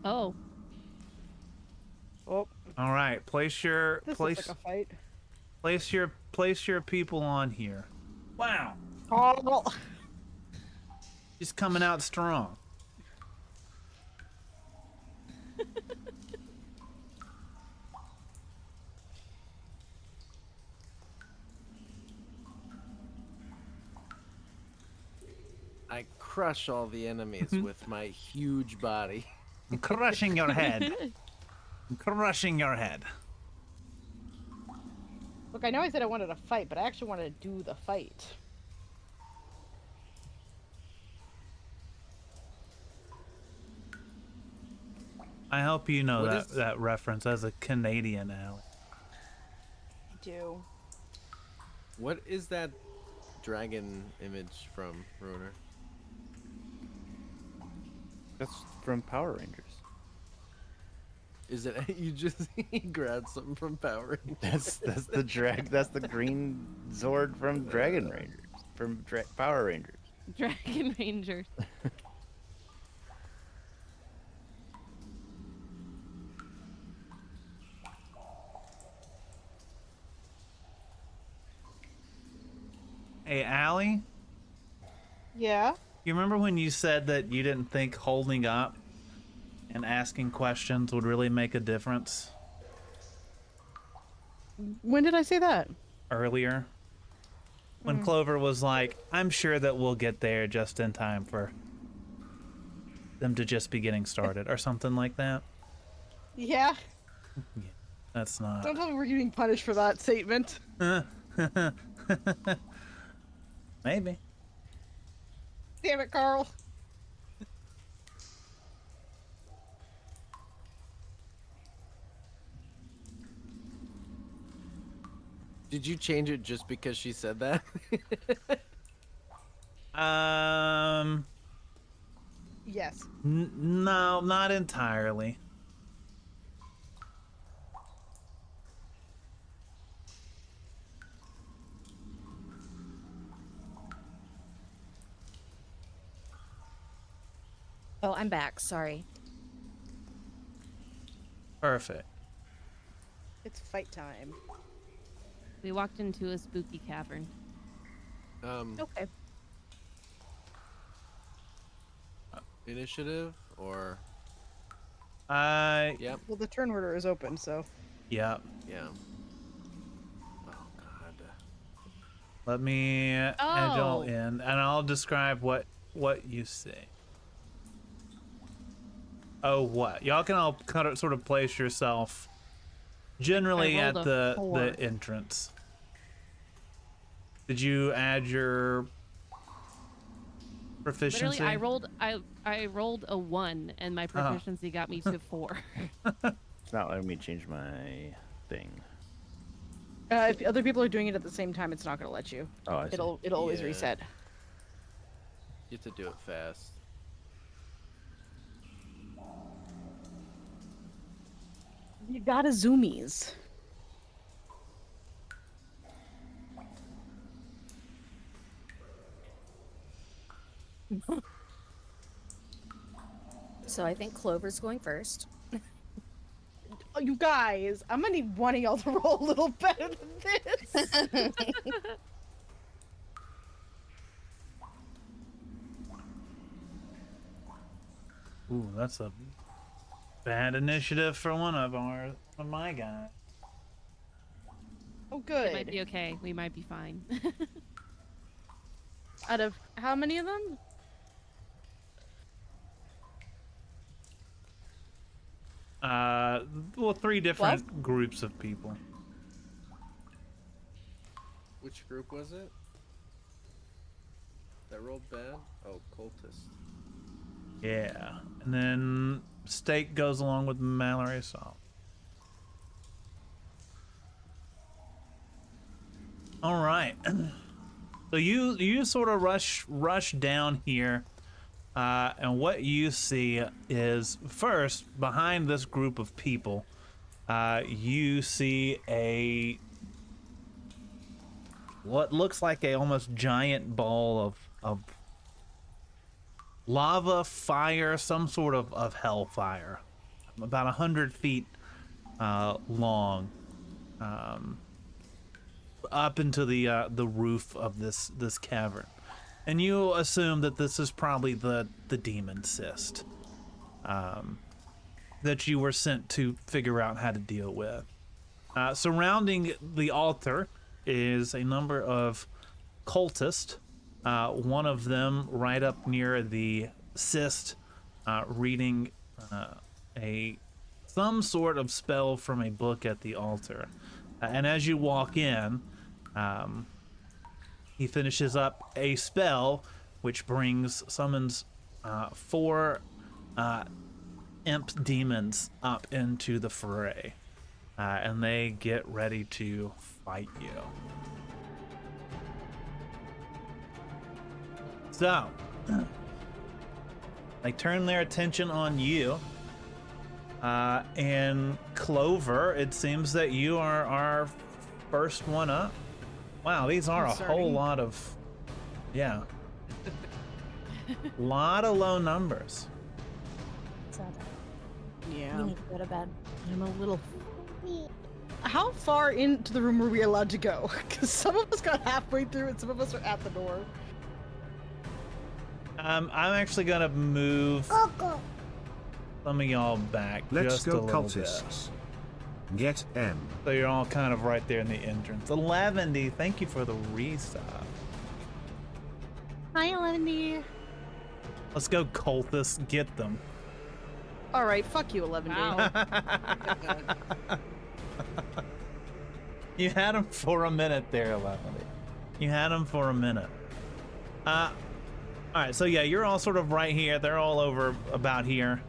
Oh. Oh, All right, place your this looks like a fight. place your people on here. Wow, Oh, she's coming out strong. I crush all the enemies with my huge body. I'm crushing your head. I'm crushing your head. look, I know I said I wanted a fight, but I actually wanted to do the fight. I hope you know What that reference as a Canadian, Allie. I do. What is that dragon image from, Ruiner? That's from Power Rangers. Is it you just grabbed something from Power Rangers? That's the green Zord from Dragon Rangers. From Power Rangers. Dragon Rangers. Hey, Allie, Yeah. you remember when you said that you didn't think holding up and asking questions would really make a difference When did I say that? earlier? When Clover was like, I'm sure that we'll get there just in time for them to just be getting started, or something like that. Yeah. That's not. Don't tell me we're getting punished for that statement. Maybe. Damn it, Carl. Did you change it just because she said that? Yes. No, not entirely. Oh, I'm back. Sorry. Perfect. It's fight time. We walked into a spooky cavern. Okay. Initiative or Yep. Well, the turn order is open, so. Yep. yeah. Oh God. Let me edge all in, and I'll describe what you see. Oh, what? Y'all can all kind of sort of place yourself generally I at rolled a 4. the entrance. Did you add your proficiency? Literally, I rolled a 1, and my proficiency got me to 4. It's not letting me change my thing. If other people are doing it at the same time, it's not going to let you. Oh, I see. It'll always Yeah. reset. You have to do it fast. You gotta zoomies. So I think Clover's going first. Oh, you guys, I'm gonna need one of y'all to roll a little better than this. Ooh, that's a bad initiative for one of my guys. Oh, It might good. be okay. We might be fine. Out of how many of them? Well, 3 different groups of people. Which group was it? That rolled bad? Oh, cultist. Yeah, and then Steak goes along with Mallory Salt. All right, so you sort of rush down here, and what you see is first behind this group of people, you see what looks like a almost giant ball of lava, fire, some sort of hellfire. about 100 feet long, up into the roof of this cavern, and you assume that this is probably the demon Cyst that you were sent to figure out how to deal with. Surrounding the altar is a number of cultists. One of them right up near the Cyst, reading some sort of spell from a book at the altar. And as you walk in, he finishes up a spell which summons 4 imp demons up into the fray. And they get ready to fight you. So, they turn their attention on you. And Clover, it seems that you are our first one up. Wow, these are a whole lot of, yeah. Lot of low numbers. Yeah. You need to go to bed. I'm a little. How far into the room were we allowed to go? Because some of us got halfway through and some of us are at the door. I'm actually gonna move some of y'all back Let's just go, a little cultists. Get M. bit. So you're all kind of right there in the entrance. 11D, thank you for the resub. Hi, Elevendy. Let's go, cultists. Get them. All right, fuck you, 11D. Wow. You had him for a minute there, 11D. You had him for a minute. All right, so yeah, you're all sort of right here. They're all over about here.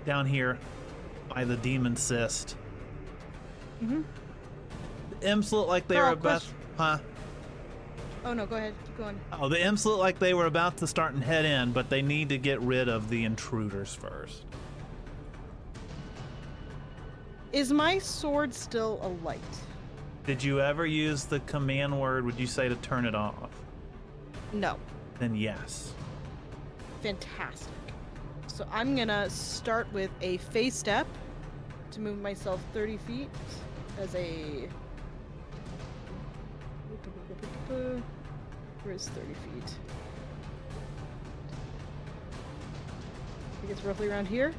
Down here by the demon Cyst. Mm-hmm. The imps look like they were about... Huh? Oh, no, go ahead. Keep going. Oh, the imps look like they were about to start and head in, but they need to get rid of the intruders first. Is my sword still a light? Did you ever use the command word, would you say, to turn it off? No. Then yes. Fantastic. So I'm gonna start with a phase step to move myself 30 feet as a... Where is 30 feet? I think it's roughly around here.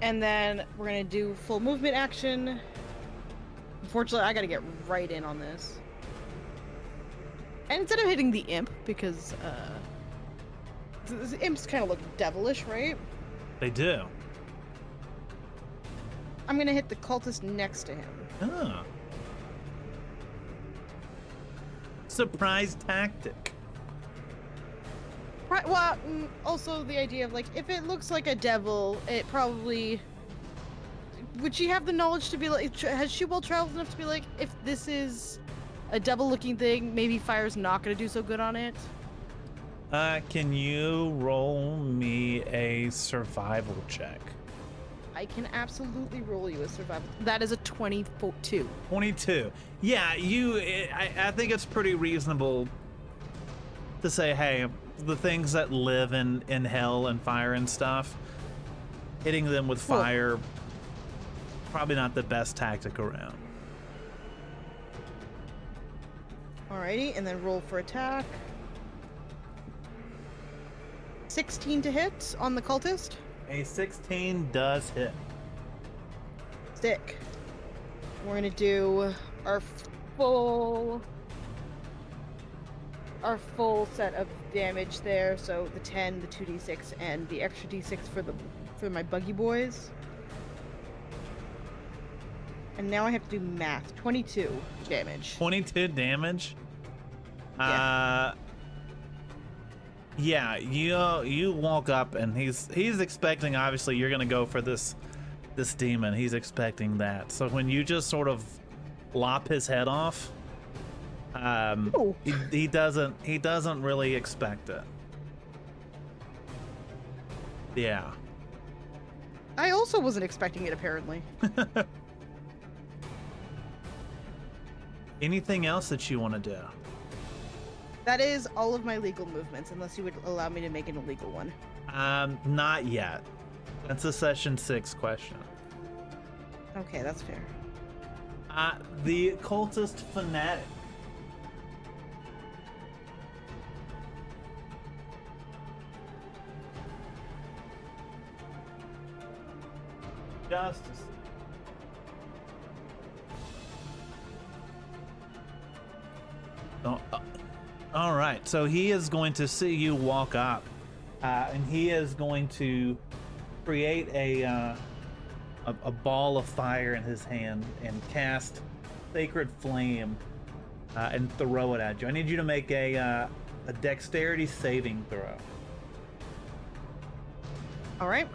And then we're gonna do full movement action. Unfortunately, I gotta get right in on this. And instead of hitting the imp, because the imps kind of look devilish, right? They do. I'm gonna hit the cultist next to him. Oh. Surprise tactic. Right. Well, also the idea of like, if it looks like a devil, it probably would she have the knowledge to be like? Has she well traveled enough to be like, if this is a devil-looking thing, maybe fire's not gonna do so good on it? Can you roll me a survival check? I can absolutely roll you a survival. That is a 22. 22. Yeah, I think it's pretty reasonable to say, hey, the things that live in hell and fire and stuff, hitting them with fire, probably not the best tactic around. Alrighty, and then roll for attack. 16 to hit on the cultist. A 16 does hit. Sick. We're gonna do our full set of damage there. So the 10, the 2d6, and the extra d6 for my buggy boys. And now I have to do math. 22 damage. 22 damage. Yeah, you walk up and he's expecting, obviously you're gonna go for this demon. He's expecting that. So when you just sort of lop his head off, he doesn't really expect it. Yeah. I also wasn't expecting it, apparently. Anything else that you want to do? That is all of my legal movements, unless you would allow me to make an illegal one. Not yet. That's a session 6 question. Okay, that's fair. The cultist fanatic. Justice. Oh, all right, so he is going to see you walk up, and he is going to create a ball of fire in his hand and cast Sacred Flame and throw it at you. I need you to make a dexterity saving throw. All right.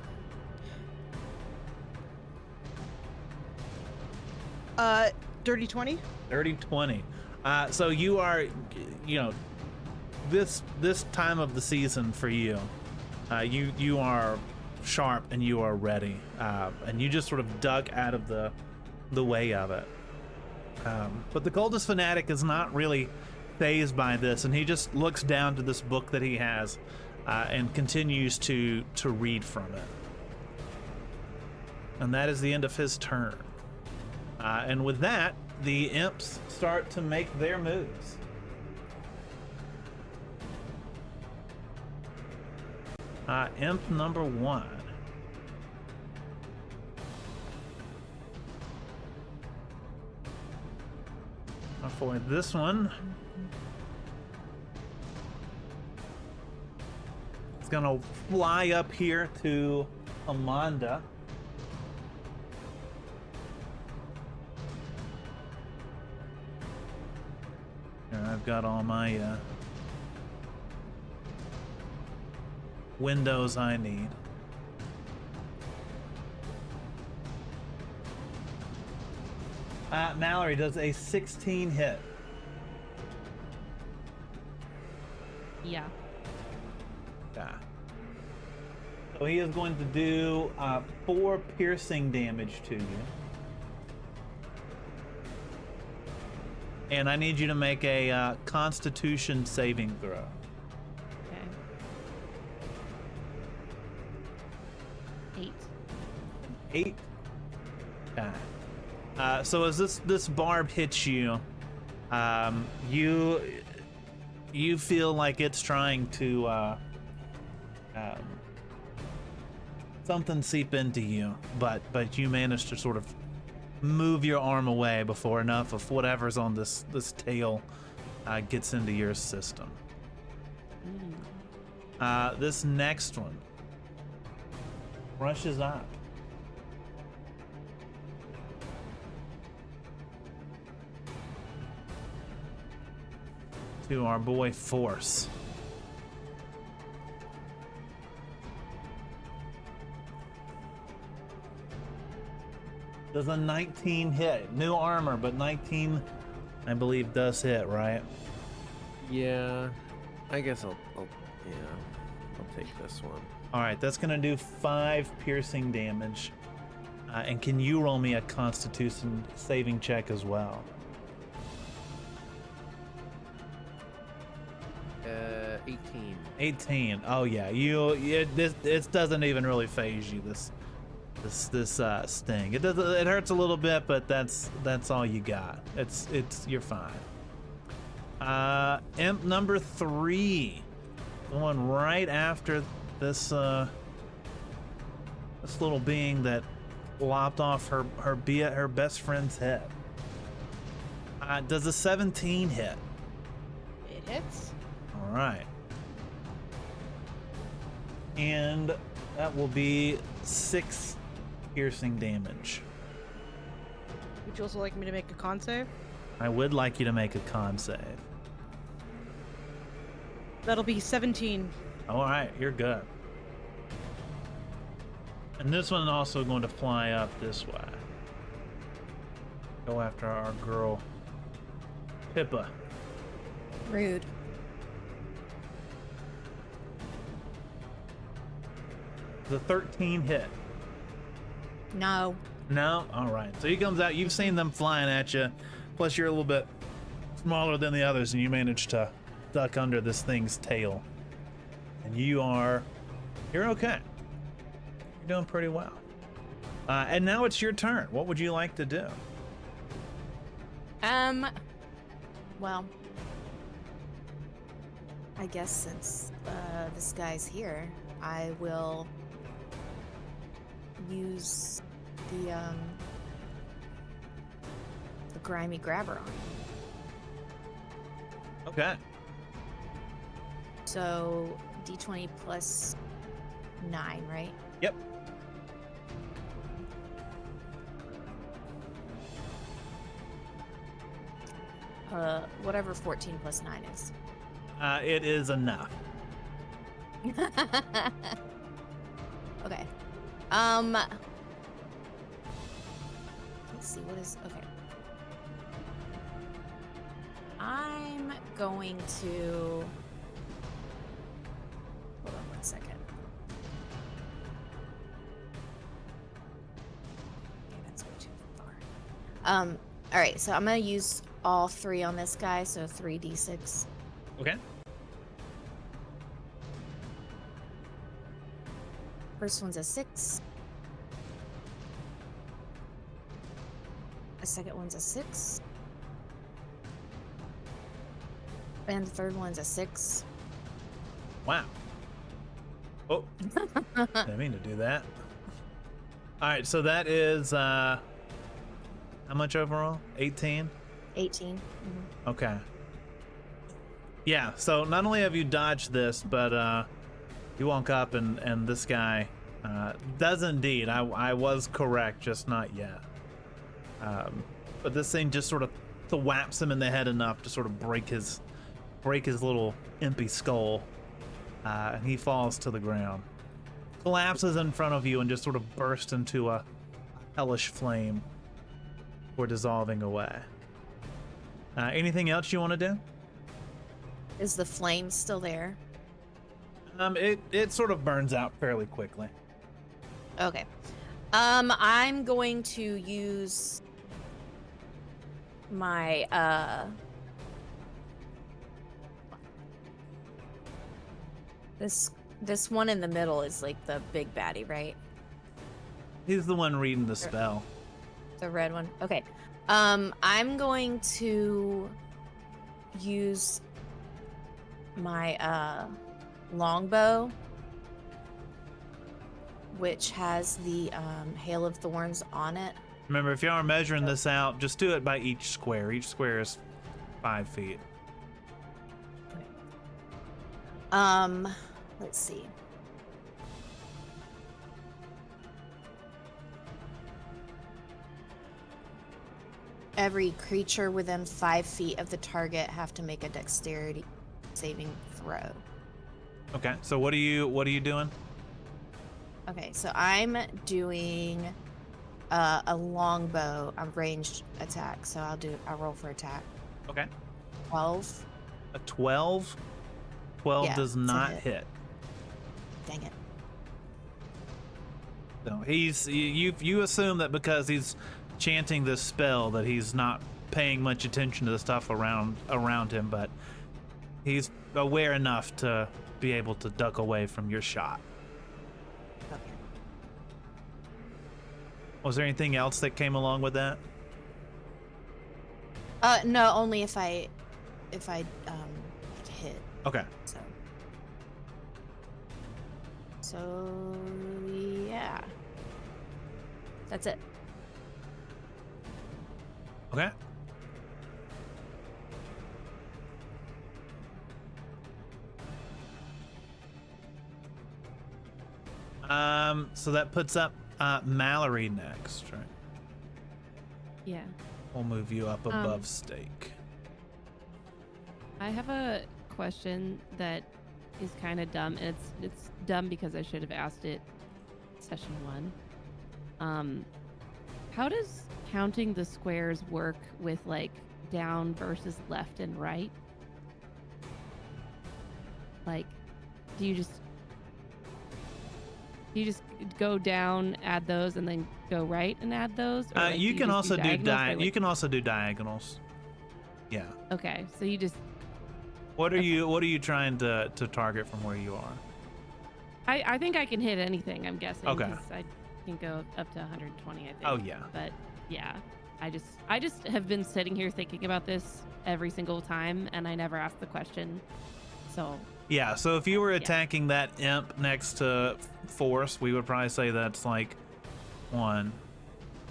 Dirty 20. Dirty 20. So you are, this time of the season for you, you are sharp and you are ready, and you just sort of duck out of the way of it. But the cultist fanatic is not really fazed by this, and he just looks down to this book that he has, and continues to read from it. And that is the end of his turn. And with that, the imps start to make their moves. Imp number 1. For this one, it's gonna fly up here to Amanda. Here, I've got all my windows I need. Mallory does a 16 hit. Yeah. Yeah. So he is going to do 4 piercing damage to you. And I need you to make a Constitution saving throw. Okay. 8. 8. Okay. So as this barb hits you, you feel like it's trying to something seep into you, but you manage to sort of move your arm away before enough of whatever's on this tail gets into your system. This next one rushes up. To our boy Force. Does a 19 hit? New armor, but 19, I believe, does hit, right? Yeah, I guess I'll take this one. All right, that's gonna do 5 piercing damage. And can you roll me a Constitution saving check as well? 18. 18. Oh yeah, this doesn't even really phase you. This sting. It hurts a little bit, but that's all you got. You're fine. Imp number 3, going right after this little being that lopped off her best friend's head. Does a 17 hit? It hits. All right. And that will be 6 piercing damage. Would you also like me to make a con save? I would like you to make a con save. That'll be 17. All right, you're good. And this one also going to fly up this way. Go after our girl, Pippa. Rude. The 13 hit. No. No? All right. So he comes out. You've seen them flying at you. Plus, you're a little bit smaller than the others, and you manage to stuck under this thing's tail. And you're okay. You're doing pretty well. And now it's your turn. What would you like to do? Well, I guess since this guy's here, I will use the grimy grabber on him. Okay. So D20 plus 9, right? Yep. Whatever 14 plus 9 is. It is enough. Okay. Let's see, what is, okay. I'm going to, hold on 1 second. Yeah, that's way too far. All right, so I'm gonna use all 3 on this guy, so 3d6. Okay. First one's a 6. The second one's a 6. And the third one's a 6. Wow. Oh. Didn't mean to do that. All right, so that is how much overall? 18? 18. Mm-hmm. Okay. Yeah, so not only have you dodged this, but you walk up and this guy does indeed. I was correct, just not yet. But this thing just sort of thwaps him in the head enough to sort of break his little impy skull, and he falls to the ground. Collapses in front of you and just sort of bursts into a hellish flame before dissolving away. Anything else you want to do? Is the flame still there? It sort of burns out fairly quickly. Okay. I'm going to use my this one in the middle is like the big baddie, right? He's the one reading the spell. The red one. Okay. I'm going to use my longbow, which has the Hail of Thorns on it. Remember, if y'all are measuring this out, just do it by each square. Each square is 5 feet. Let's see. Every creature within 5 feet of the target have to make a dexterity saving throw. Okay, so what are you doing? Okay, so I'm doing a longbow, a ranged attack. So I'll roll for attack. Okay. 12. A 12? 12 Yeah, does it's a not hit. hit. Dang it. No, you assume that because he's chanting this spell that he's not paying much attention to the stuff around him, but he's aware enough to be able to duck away from your shot. Okay. Was there anything else that came along with that? No, only if I hit. Okay. So yeah. That's it. Okay. So that puts up Mallory next, right? Yeah. We'll move you up above Stake. I have a question that is kind of dumb, and it's dumb because I should have asked it session 1. How does counting the squares work with like down versus left and right? Like, do you just go down, add those, and then go right and add those? Or, like, You can just also do diagonals? Or, like- you can also do diagonals. Yeah. Okay, so you just What are you trying to target from where you are? I think I can hit anything, I'm guessing. Okay. 'Cause I can go up to 120, I think. Oh yeah. But yeah, I just have been sitting here thinking about this every single time, and I never asked the question. So Yeah, so if you were Yeah. attacking that imp next to Force, we would probably say that's like 1,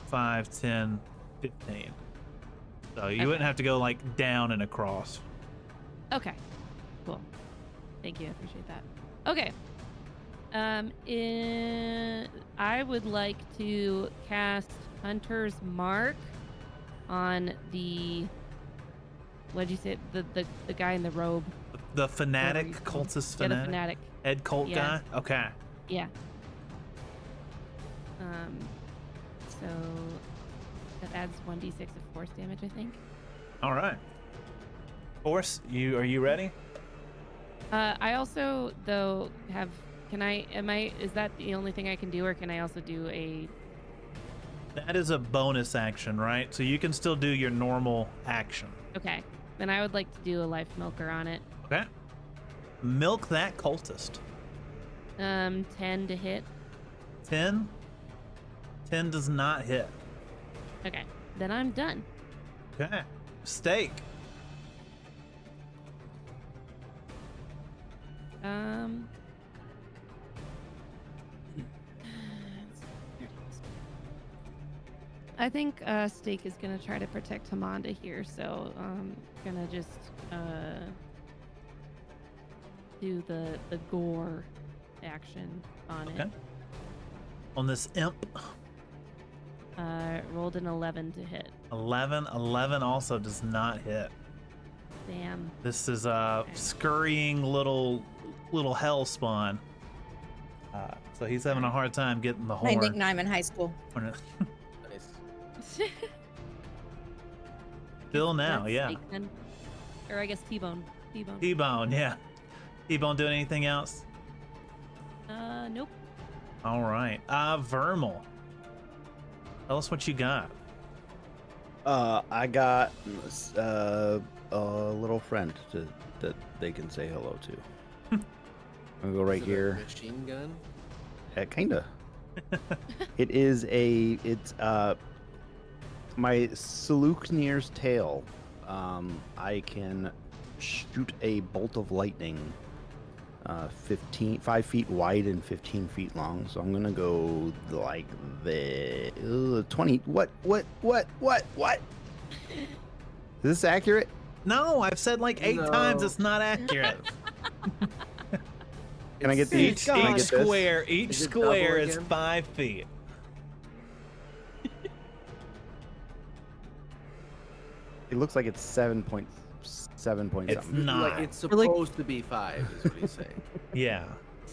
5, 10, 15. So you wouldn't Okay. have to go like down and across. okay, cool. Thank you, I appreciate that. Okay. I would like to cast Hunter's Mark on the. What'd you say? The guy in the robe. The fanatic, Whatever you call him. cultist Yeah, the fanatic, fanatic. head cult Yeah. guy. Okay. Yeah. So that adds 1d6 of force damage, I think. All right. Force, are you ready? I also though have. Is that the only thing I can do, or can I also do a? That is a bonus action, right? So you can still do your normal action. Okay. Then I would like to do a life milker on it. Okay. Milk that cultist. 10 to hit. 10. 10 does not hit. Okay. Then I'm done. Okay. Steak. I think Steak is gonna try to protect Hamanda here, so gonna just do the gore action on Okay. it. On this imp. Rolled an 11 to hit. 11. 11 also does not hit. Damn. This is a scurrying little hell spawn. So he's having a hard time getting the My horn. nickname in high school. Nice. Still now, That's yeah. Steak then. Or I guess T-Bone. T-Bone. T-Bone, yeah. T-Bone doing anything else? Nope. All right. Vermal. Tell us what you got. I got a little friend that they can say hello to. I'm gonna go right Is it a here. Machine gun. Kinda. It's my Saluknir's tail. I can shoot a bolt of lightning 5 feet wide and 15 feet long. So I'm gonna go like the 20. What? Is this accurate? No, I've said like 8 times No. it's not accurate. Can I get the each can I each get this? square Is it double is again? 5 feet. It looks like it's 7.7 point It's something. not. Like it's supposed to be 5, is what he's saying. Yeah.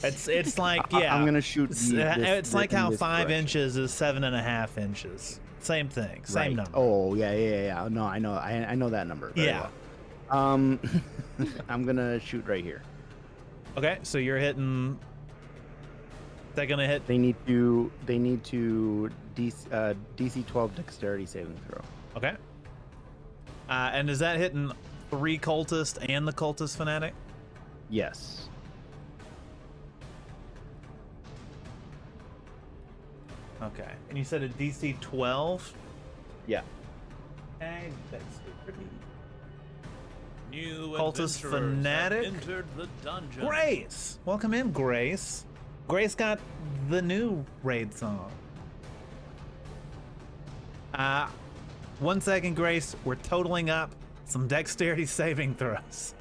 It's like, yeah. I'm gonna shoot. It's like how 5 inches. inches is 7.5 inches. Same thing. Same number. Oh yeah. No, I know. I know that number. Very Yeah. well. I'm gonna shoot right here. Okay, so you're hitting. They're gonna hit. They need to DC 12 dexterity saving throw. Okay. And is that hitting 3 cultists and the cultist fanatic? Yes. Okay. And you said a DC 12? Yeah. Okay, that's New Cultist adventurers have fanatic? entered the dungeon. Grace! Welcome in, Grace. Grace got the new raid song. 1 second, Grace. We're totaling up some dexterity saving throws.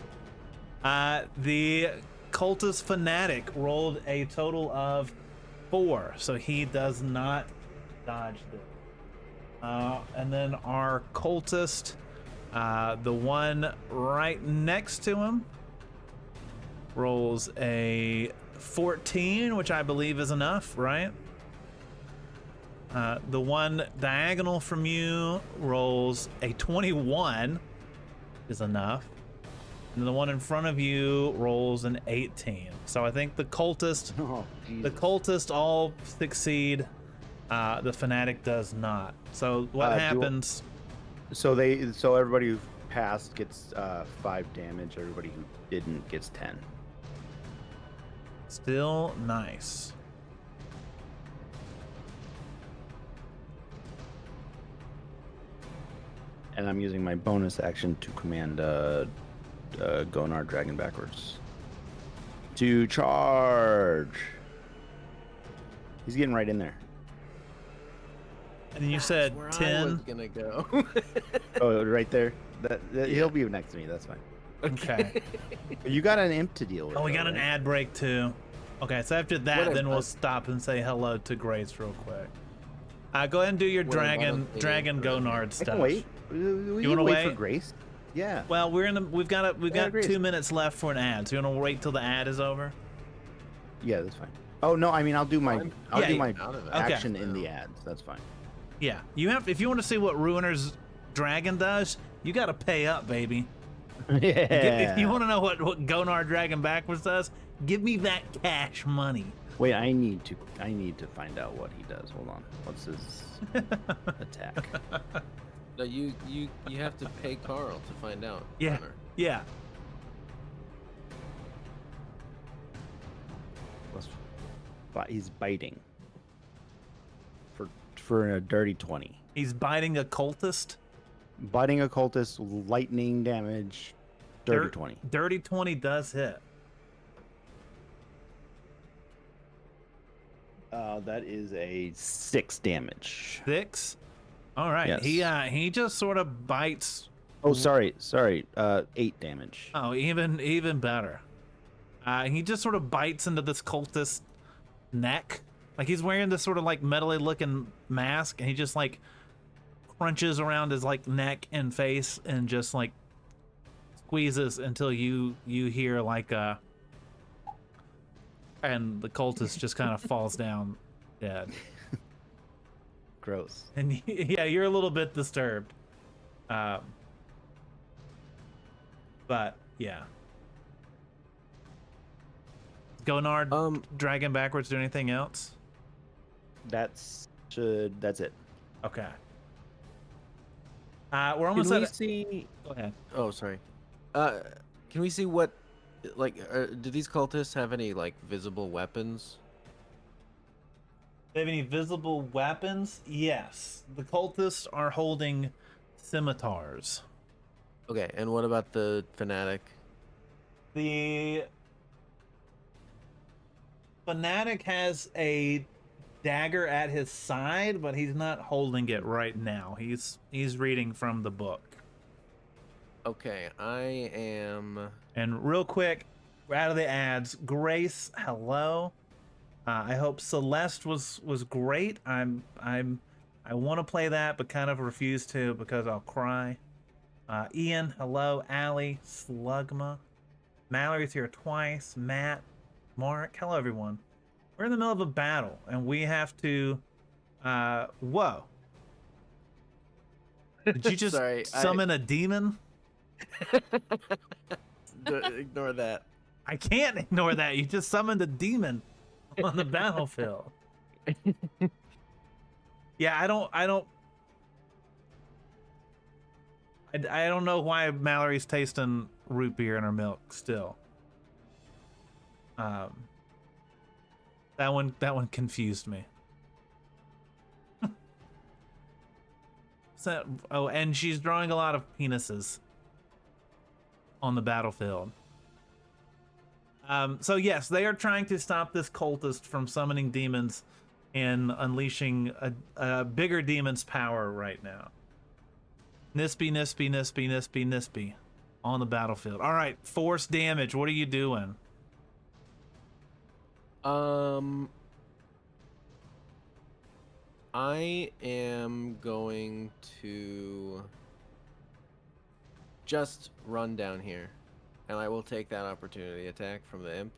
The cultist fanatic rolled a total of 4, so he does not dodge this. And then our cultist, the one right next to him, rolls a 14, which I believe is enough, right? The one diagonal from you rolls a 21, is enough. And the one in front of you rolls an 18. So I think the cultist, Oh, the cultists all succeed. The fanatic does not. So what Do- happens? So everybody passed gets 5 damage. Everybody who didn't gets 10. Still nice. And I'm using my bonus action to command Gonar Dragon backwards. To charge. He's getting right in there. And you That's said where I 10. was gonna go. Oh, right there. He'll be next to me. That's fine. Okay. You got an imp to deal with. Oh, we though, got an right? ad break too. Okay, so after that, What then we'll about- stop and say hello to Grace real quick. Go ahead and do your What about dragon a- Gonard I stuff. can wait. We You can wanna wait wait? for Grace? Yeah. Well, we've got Grace. 2 minutes left for an ad. So you want to wait till the ad is over? Yeah, that's fine. Oh no, I mean I'll do my Yeah, do my out of it. action in the ads. That's fine. Yeah. You have if you want to see what Ruiner's dragon does, you got to pay up, baby. Yeah. If you want to know what Gonard Dragon backwards does, give me that cash money. Wait, I need to find out what he does. Hold on. What's his attack? No, you have to pay Carl to find out. Yeah. Connor. Yeah. He's biting. For a dirty 20. He's biting a cultist. Biting a cultist, lightning damage, dirty 20. Dirty 20 does hit. That is a 6 damage. 6. All right. Yes. He just sort of bites. Oh, sorry. 8 damage. Oh, even better. He just sort of bites into this cultist neck. Like he's wearing this sort of like metally looking mask, and he just like crunches around his like neck and face and just like squeezes until you hear like and the cultist just kind of falls down dead. Gross. And yeah, you're a little bit disturbed. But yeah. Gonard dragon backwards do anything else? That's it. Okay. We're almost Can at we see? Go ahead. Oh, sorry. Can we see what, like, do these cultists have any like visible weapons? They have any visible weapons? Yes. The cultists are holding scimitars. Okay, and what about the fanatic? The fanatic has a dagger at his side, but he's not holding it right now. He's reading from the book. Okay, I am. And real quick, we're out of the ads. Grace, hello. I hope Celeste was great. I want to play that, but kind of refuse to because I'll cry. Ian, hello. Allie, Slugma, Mallory's here twice. Matt, Mark, hello everyone. We're in the middle of a battle, and we have to. Whoa! Did you just Sorry, summon a demon? Ignore that. I can't ignore that. You just summoned a demon on the battlefield. Yeah, I don't know why Mallory's tasting root beer in her milk still. That one confused me. Oh, and she's drawing a lot of penises on the battlefield. So yes, they are trying to stop this cultist from summoning demons and unleashing a bigger demon's power right now. Nispy on the battlefield. All right, force damage. What are you doing? I am going to just run down here, and I will take that opportunity attack from the imp.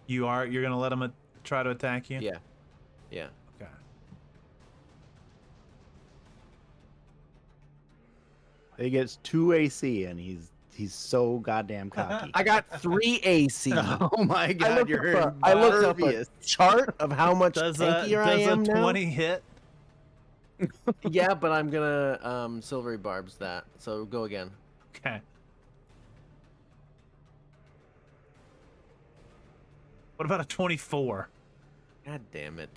You're gonna let him try to attack you? Yeah. Yeah. Okay. He gets 2 AC, and he's so goddamn cocky. I got 3 AC. Oh my god, you're I looked up a impervious. chart of how much Does a tankier I am now. 20 hit? Yeah, but I'm gonna silvery barbs that. So go again. Okay. What about a 24? God damn it.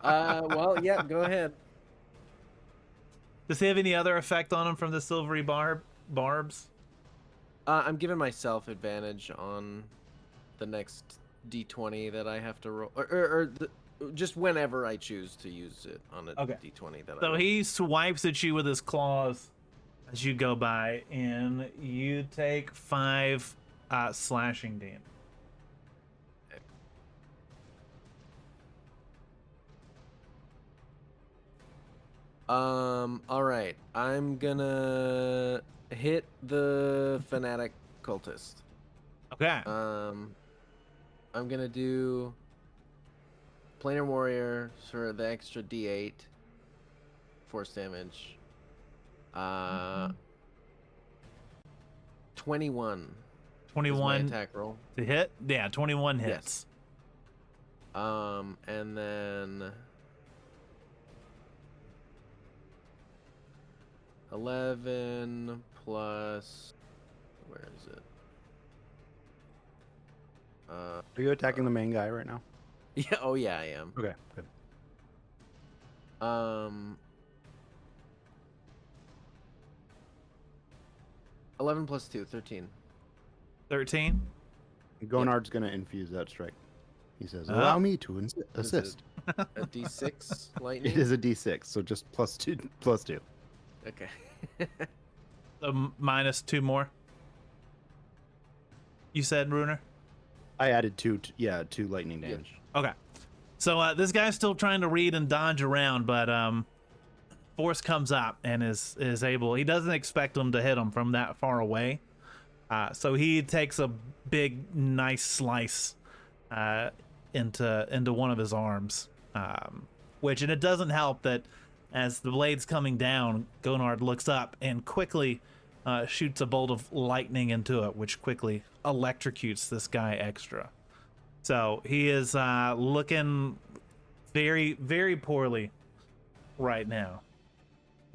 Well, yeah, go ahead. Does he have any other effect on him from the silvery barbs? I'm giving myself advantage on the next d20 that I have to roll, just whenever I choose to use it on a Okay. d20 that I So roll. he swipes at you with his claws as you go by, and you take 5 slashing damage. All right. I'm gonna hit the fanatic cultist. Okay. I'm gonna do planar warrior for the extra d8 force damage. 21. Is my 21 attack roll. to hit? Yeah, 21 Yes. hits. And then 11 plus, where is it? Are you attacking the main guy right now? Yeah, oh yeah, I am. Okay, good. 11 plus 2, 13. 13? Gonard's gonna infuse that strike. He says, Oh. "Allow me to Is assist." A d6 lightning? It is a d6, so just plus two. Okay. Minus 2 more. You said, Runer? I added two lightning Yeah. damage. Okay. So this guy's still trying to read and dodge around, but Forrest comes up and is able. He doesn't expect him to hit him from that far away, so he takes a big, nice slice into one of his arms. And it doesn't help that as the blade's coming down, Gonard looks up and quickly shoots a bolt of lightning into it, which quickly electrocutes this guy extra. So he is looking very, very poorly right now.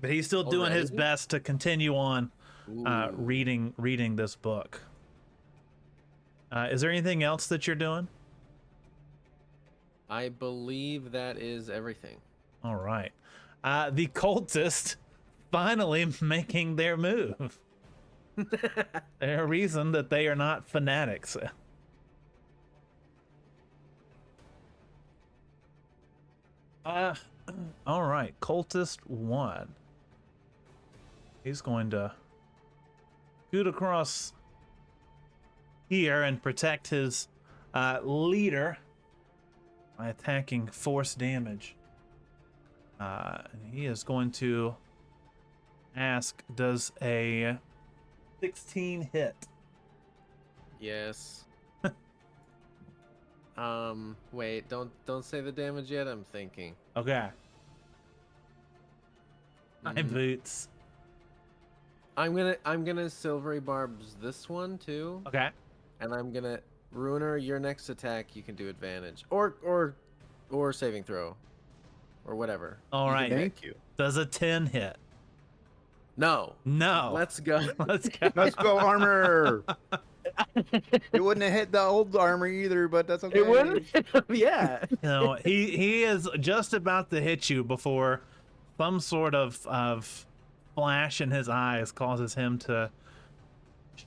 But he's still doing his Already? best to continue on Ooh. reading this book. Is there anything else that you're doing? I believe that is everything. All right. The cultists finally making their move. There's a reason that they are not fanatics. All right. Cultist 1. He's going to scoot across here and protect his leader by attacking force damage. And he is going to ask, does a 16 hit? Yes. Wait, don't say the damage yet. I'm thinking. Okay. My Mhm. boots. I'm gonna silvery barbs this one too, Okay. and I'm gonna Ruiner, your next attack you can do advantage or saving throw, or whatever. All You can right. pick. Thank you. Does a 10 hit? No. No. Let's go. Let's go. Let's go, armor. It wouldn't have hit the old armor either, but that's okay. It wouldn't. Yeah. No, he is just about to hit you before some sort of flash in his eyes causes him to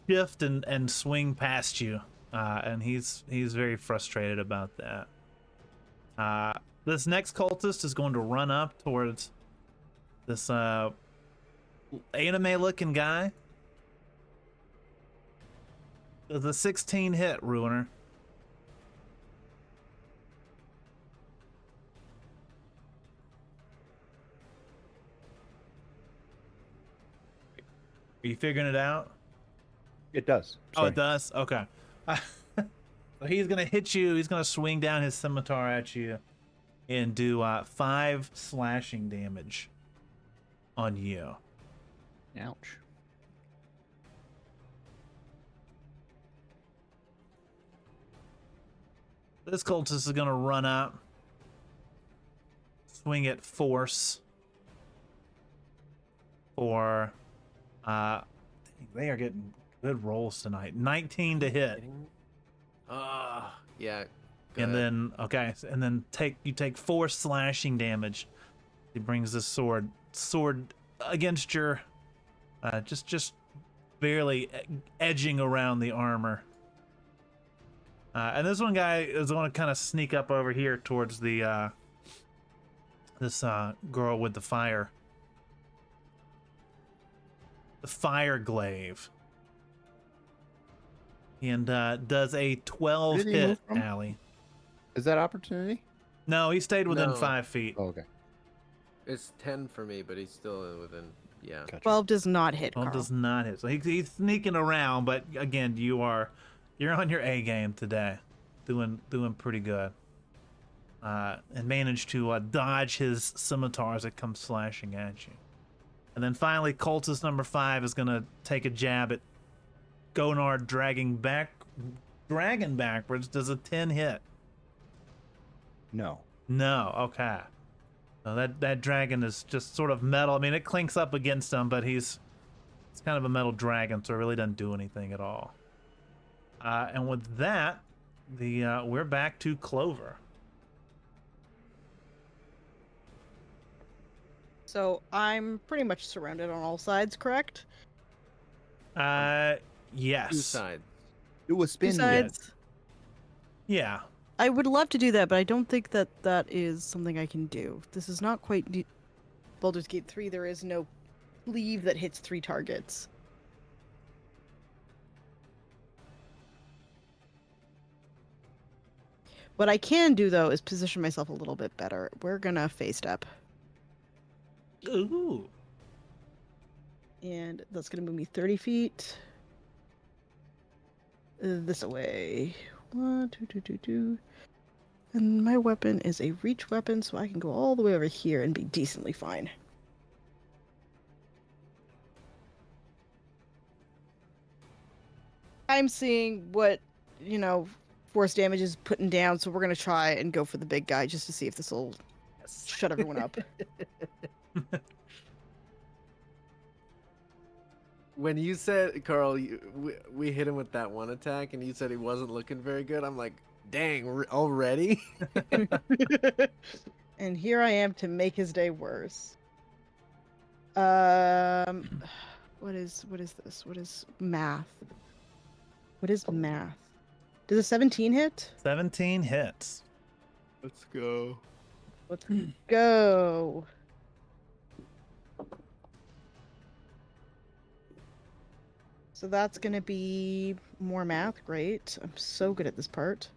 shift and swing past you, and he's very frustrated about that. This next cultist is going to run up towards this anime-looking guy. Does a 16 hit, Ruiner? Are you figuring it out? It does. Oh, it Sorry. does? Okay. So he's going to hit you. He's going to swing down his scimitar at you and do 5 slashing damage on you. Ouch. This cultist is going to run up, swing at Force for, they are getting good rolls tonight. 19 to hit. Yeah. And good. then and then you take 4 slashing damage. He brings this sword against your just barely edging around the armor. And this one guy is going to kind of sneak up over here towards the this girl with the fire glaive, and does a 12 Where did he hit, move from? Allie. Is that opportunity? No, he stayed within No. 5 feet. Oh, okay. It's 10 for me, but he's still within. Yeah. Gotcha. 12 does not hit, Well, Carl. does not hit. So he's sneaking around, but again, you're on your A game today, doing pretty good. And managed to dodge his scimitars that come slashing at you. And then finally, cultist number 5 is gonna take a jab at Gonard, dragging backwards. Does a 10 hit? No. No. Okay. So that dragon is just sort of metal. I mean, it clinks up against him, but it's kind of a metal dragon, so it really doesn't do anything at all. And with that, we're back to Clover. So I'm pretty much surrounded on all sides, correct? Yes. 2 sides. Do a Two spin. sides. Yeah. I would love to do that, but I don't think that is something I can do. This is not quite Baldur's Gate 3. There is no cleave that hits 3 targets. What I can do, though, is position myself a little bit better. We're gonna phase step. Ooh. And that's gonna move me 30 feet. This away. 1, 2, 2, 2, 2. And my weapon is a reach weapon, so I can go all the way over here and be decently fine. I'm seeing what, force damage is putting down, so we're gonna try and go for the big guy just to see if this will shut everyone up. When you said, Carl, we hit him with that one attack, and you said he wasn't looking very good, I'm like, dang, already? And here I am to make his day worse. What is this? What is math? What is math? Does a 17 hit? 17 hits. Let's go. Let's go. So that's gonna be more math. Great. I'm so good at this part.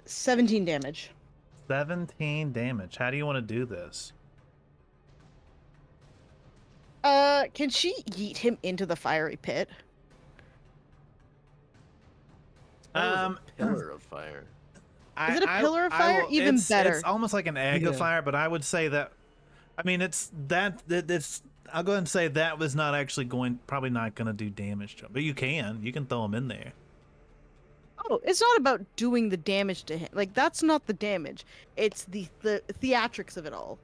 17 damage. 17 damage. How do you want to do this? Can she yeet him into the fiery pit? That was a pillar of fire. Is it a pillar of fire? Even better. It's almost like an egg of Yeah. fire, but I would say that. I mean, it's. I'll go ahead and say that was not actually probably not going to do damage to him, but you can throw him in there. Oh, it's not about doing the damage to him. Like, that's not the damage. It's the theatrics of it all.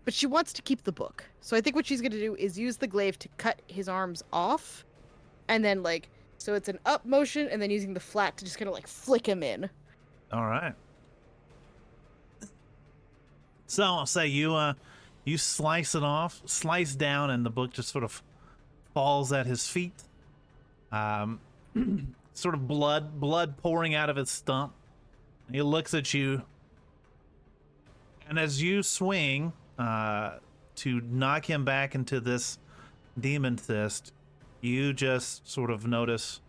But she wants to keep the book. So I think what she's going to do is use the glaive to cut his arms off. And then, so it's an up motion, and then using the flat to just kind of, flick him in. All right. So I'll say you slice it off, slice down, and the book just sort of falls at his feet. Sort of blood pouring out of his stump. And he looks at you, and as you swing to knock him back into this demon fist, you just sort of notice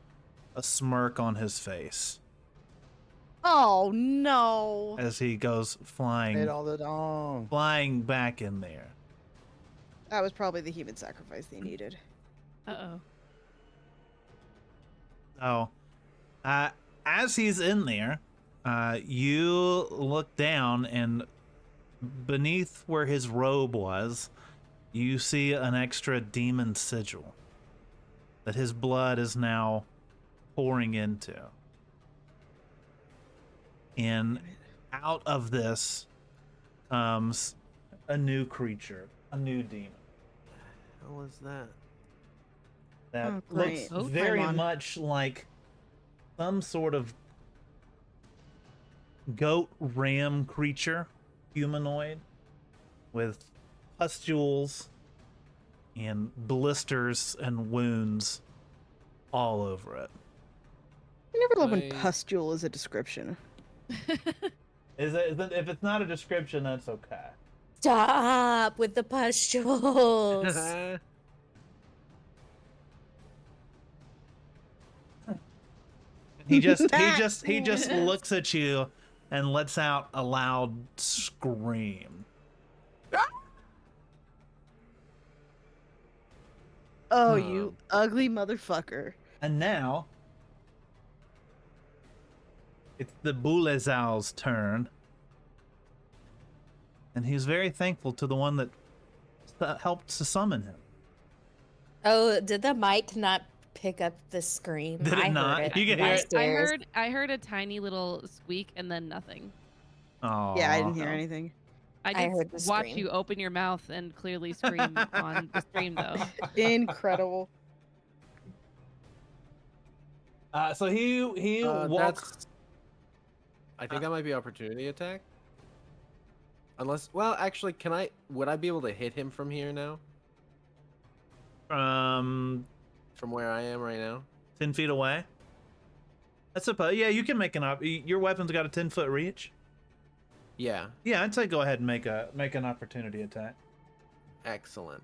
a smirk on his face Oh, no. as he goes Hit flying all the dong. back in there. That was probably the human sacrifice they needed. Uh-oh. So, as he's in there, you look down, and beneath where his robe was, you see an extra demon sigil that his blood is now pouring into. And out of this comes a new creature, a new demon. hell is that? That Oh, looks great. very I'm on. much like some sort of goat ram creature, humanoid, with pustules and blisters and wounds all over it. I never love when I- pustule is a description. If it's not a description, that's okay. Stop with the pustules. He just looks at you and lets out a loud scream. Oh, you ugly motherfucker. And now it's the Boulezal's turn. And he's very thankful to the one that helped to summon him. Oh, did the mic not pick up the scream? Did it I not? Heard it You can hear it? upstairs. I heard a tiny little squeak and then nothing. Oh, Yeah, I didn't hear Oh. anything. I I did heard the watch scream. you open your mouth and clearly scream on the stream, though. Incredible. So he walks. That's. I think that might be opportunity attack. Unless, well, actually, would I be able to hit him from here now? From From where I am right now? 10 feet away. I suppose. Yeah, you can make your weapon's got a 10-foot reach. Yeah. Yeah, I'd say go ahead and make an opportunity attack. Excellent.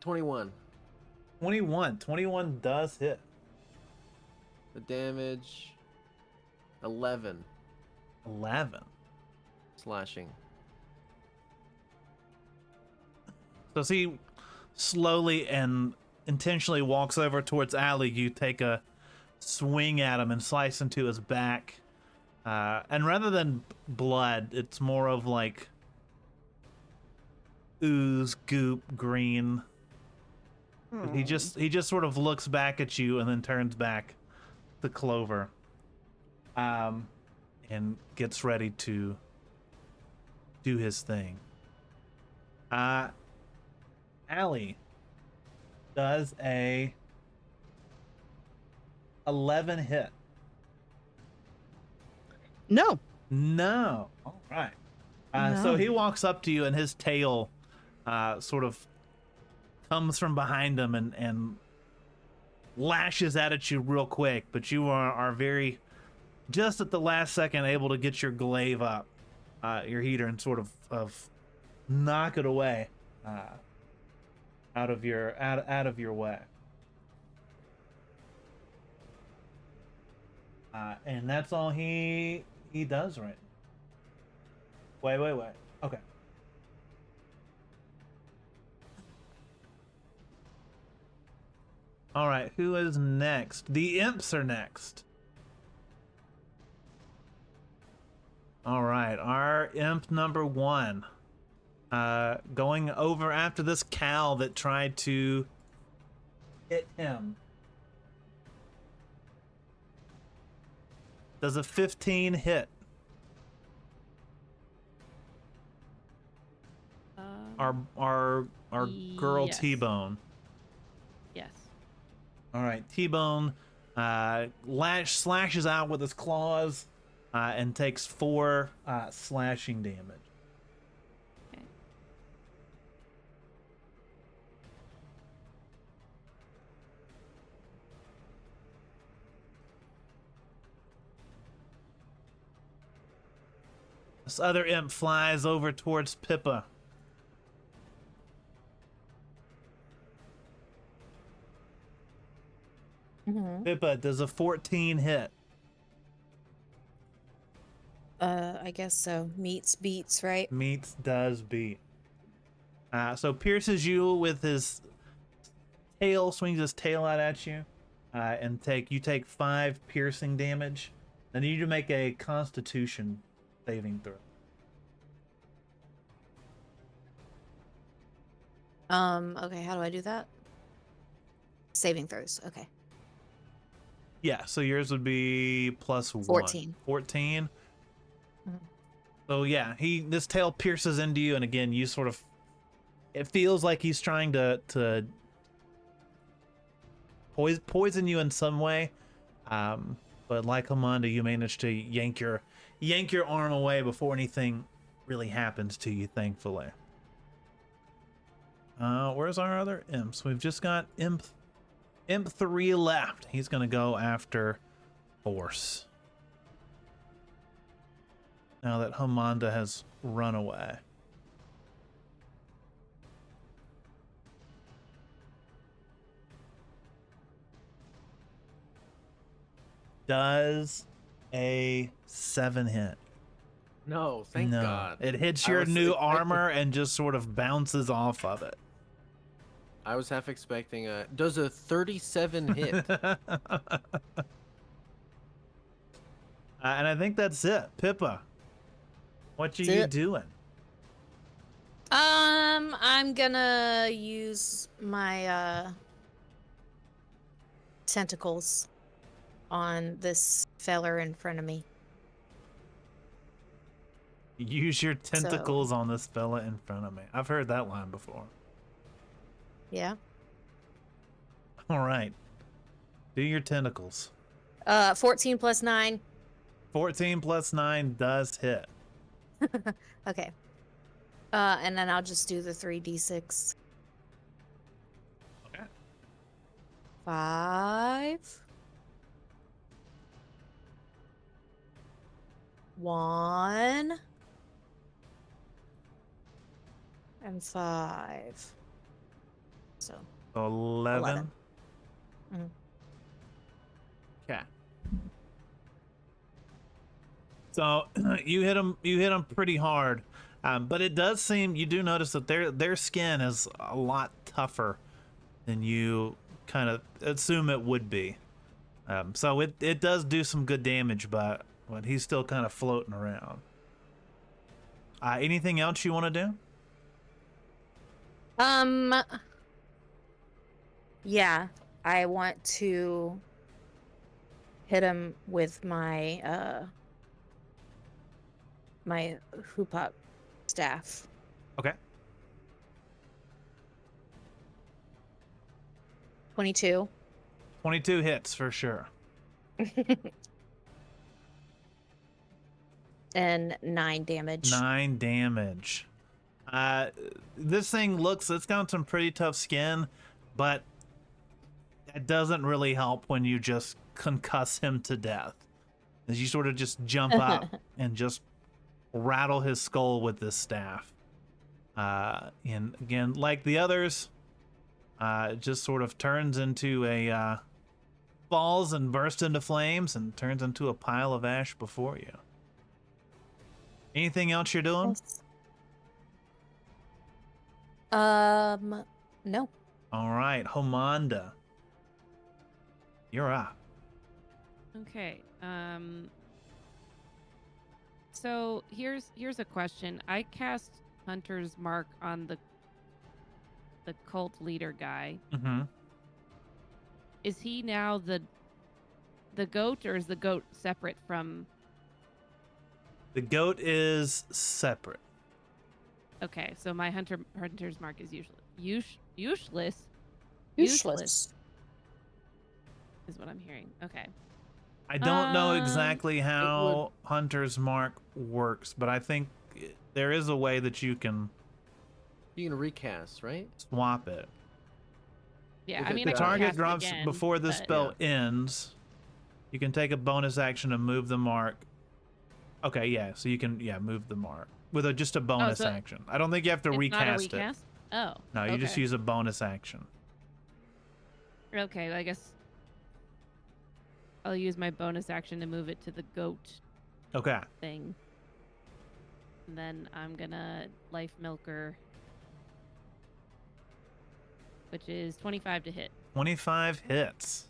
21. 21 does hit. The damage 11 11. slashing. So as he slowly and intentionally walks over towards Ali, you take a swing at him and slice into his back. And rather than blood, it's more of like ooze, goop, green. He just sort of looks back at you and then turns back to Clover. And gets ready to do his thing. Allie does a 11 hit. No. No. All right. So No. he walks up to you and his tail sort of comes from behind him and lashes at you real quick, but you are very, just at the last second, able to get your glaive up, your heater, and sort of knock it away out of your way. And that's all he does right now. Wait. Okay. All right, who is next? The imps are next. All right, our imp number 1. Going over after this cow that tried to hit him. Does a 15 hit? Our girl Yes. T-Bone. Yes. All right, T-Bone slashes out with his claws and takes 4 slashing damage. Okay. This other imp flies over towards Pippa. Pippa, does a 14 hit? I guess so. Meets beats, right? Meets does beat. So pierces you with his tail, swings his tail out at you, and you take 5 piercing damage. Then you need to make a Constitution saving throw. Okay, how do I do that? Saving throws. Okay. Yeah, so yours would be plus 1. 14. 14. Mhm. So yeah, this tail pierces into you, and again, you sort of, it feels like he's trying to poison you in some way. But like Amanda, you manage to yank your arm away before anything really happens to you, thankfully. Where's our other imps? We've just got imp 3 left. He's gonna go after Force. Now that Amanda has run away. Does a 7 hit? No, thank No. God. It hits I your was new expecting- armor and just sort of bounces off of it. I was half expecting a. Does a 37 hit? And I think that's it. Pippa, what are That's you it. doing? I'm gonna use my tentacles on this feller in front of me. Use your tentacles on this fella in front of me. I've heard that line before. Yeah. All right. Do your tentacles. 14 plus 9. 14 plus 9 does hit. Okay. And then I'll just do the 3d6. Okay. 5. 1. And 5. So 11. Mhm. Okay. So you hit them pretty hard, but it does seem, you do notice that their skin is a lot tougher than you kind of assume it would be. So it does do some good damage, but he's still kind of floating around. Anything else you want to do? Yeah, I want to hit him with my my hoopop staff. Okay. 22. 22 hits for sure. And 9 damage. 9 damage. This thing it's got some pretty tough skin, but that doesn't really help when you just concuss him to death. As you sort of just jump up and just rattle his skull with this staff. And again, like the others, it just sort of turns into falls and bursts into flames and turns into a pile of ash before you. Anything else you're doing? No. All right, Homanda, you're up. Okay. So here's a question. I cast Hunter's Mark on the cult leader guy. Mm-hmm. Is he now the goat, or is the goat separate from? The goat is separate. Okay, so my Hunter's Mark is useless. Useless. Is what I'm hearing. Okay. I don't know exactly how Hunter's Mark works, but I think there is a way that you can recast, right? swap it. Yeah, If I it- mean, The I can target cast it drops again, before the but- spell ends. You can take a bonus action to move the mark. Okay, yeah, so you can move the mark with just a bonus so action. I don't think you have to It's recast, not a recast? Oh. it. No, you just okay. use a bonus action. Okay, I guess I'll use my bonus action to move it to the goat Okay. thing. And then I'm gonna Life Milker, which is 25 to hit. 25 hits.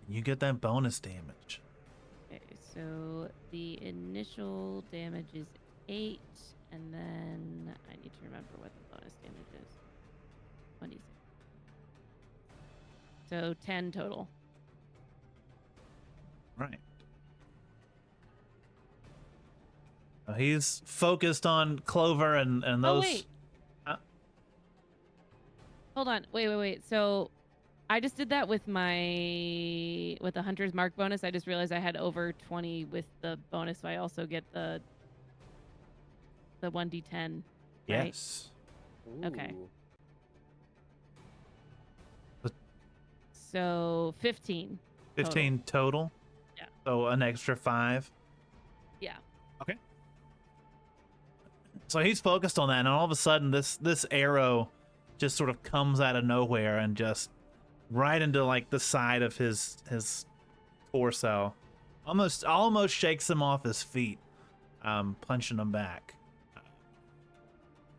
You get that bonus damage. Okay, so the initial damage is 8, and then I need to remember what the bonus damage is. 26. So 10 total. Right. He's focused on Clover and Oh those. wait. Huh? Hold on. Wait. So I just did that with the hunter's mark bonus. I just realized I had over 20 with the bonus, so I also get the 1d10. Right? Yes. Okay. Ooh. So 15. 15 total. Yeah. So an extra 5. Yeah. Okay. So he's focused on that, and all of a sudden, this arrow just sort of comes out of nowhere and just right into like the side of his torso, almost shakes him off his feet, punching him back.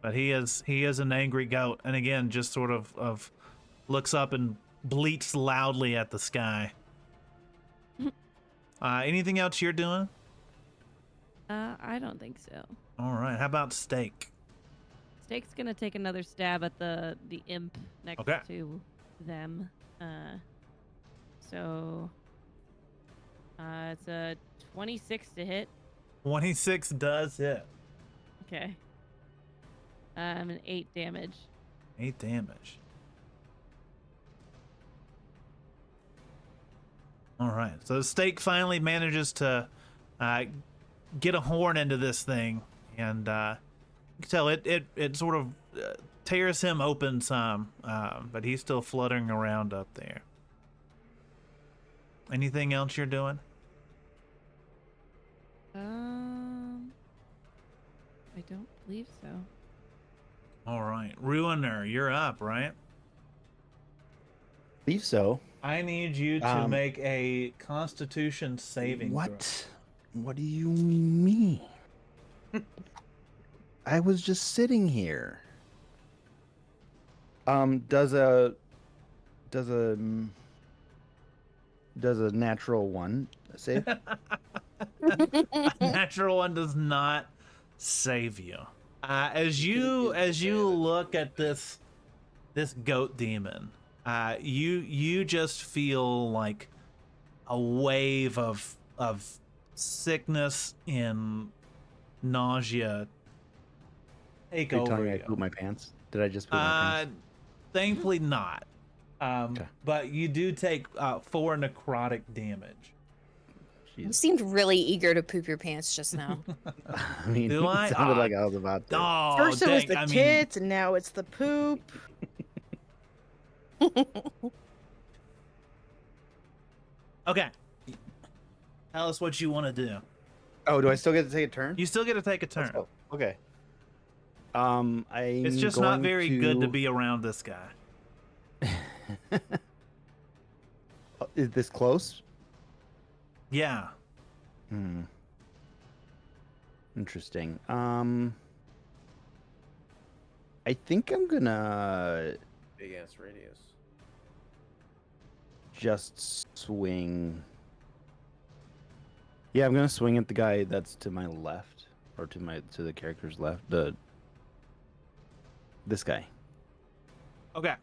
But he is an angry goat, and again, just sort of looks up and bleats loudly at the sky. Anything else you're doing? I don't think so. All right. How about Steak? Steak's gonna take another stab at the imp next Okay. to them. So it's a 26 to hit. 26 does hit. Okay. An 8 damage. 8 damage. All right. So Steak finally manages to get a horn into this thing, and you can tell it sort of tears him open some, but he's still fluttering around up there. Anything else you're doing? I don't believe so. All right. Ruiner, you're up, right? Believe so. I need you to make a Constitution saving throw. What? What do you mean? I was just sitting here. Does a natural one save? A natural one does not save you. As you look at this goat demon, you just feel like a wave of sickness and nausea take Are you over telling me I you. pooped my pants? Did I just poop my pants? Thankfully not. Okay. But you do take 4 necrotic damage. You Jeez. seemed really eager to poop your pants just now. I mean, Do I? it sounded like I was about to. Oh, First it was dang, the I mean, tits, and now it's the poop. okay. Tell us what you want to do. Oh, do I still get to take a turn? You still get to take a Let's turn. go. Okay. It's just not very good to be around this guy. Is this close? Yeah. Interesting. I think I'm gonna Big ass radius. just swing. Yeah, I'm gonna swing at the guy that's to my left, or to the character's left. This guy Okay.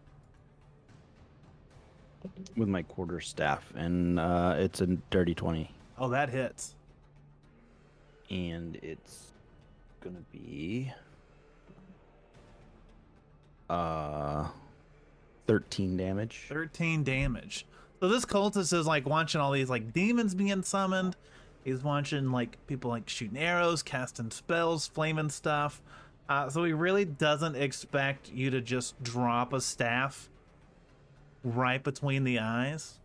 with my quarter staff, and it's a dirty 20, Oh, that hits. and it's gonna be 13 damage. 13 damage. So this cultist is like watching all these like demons being summoned. He's watching like people like shooting arrows, casting spells, flaming stuff. So he really doesn't expect you to just drop a staff right between the eyes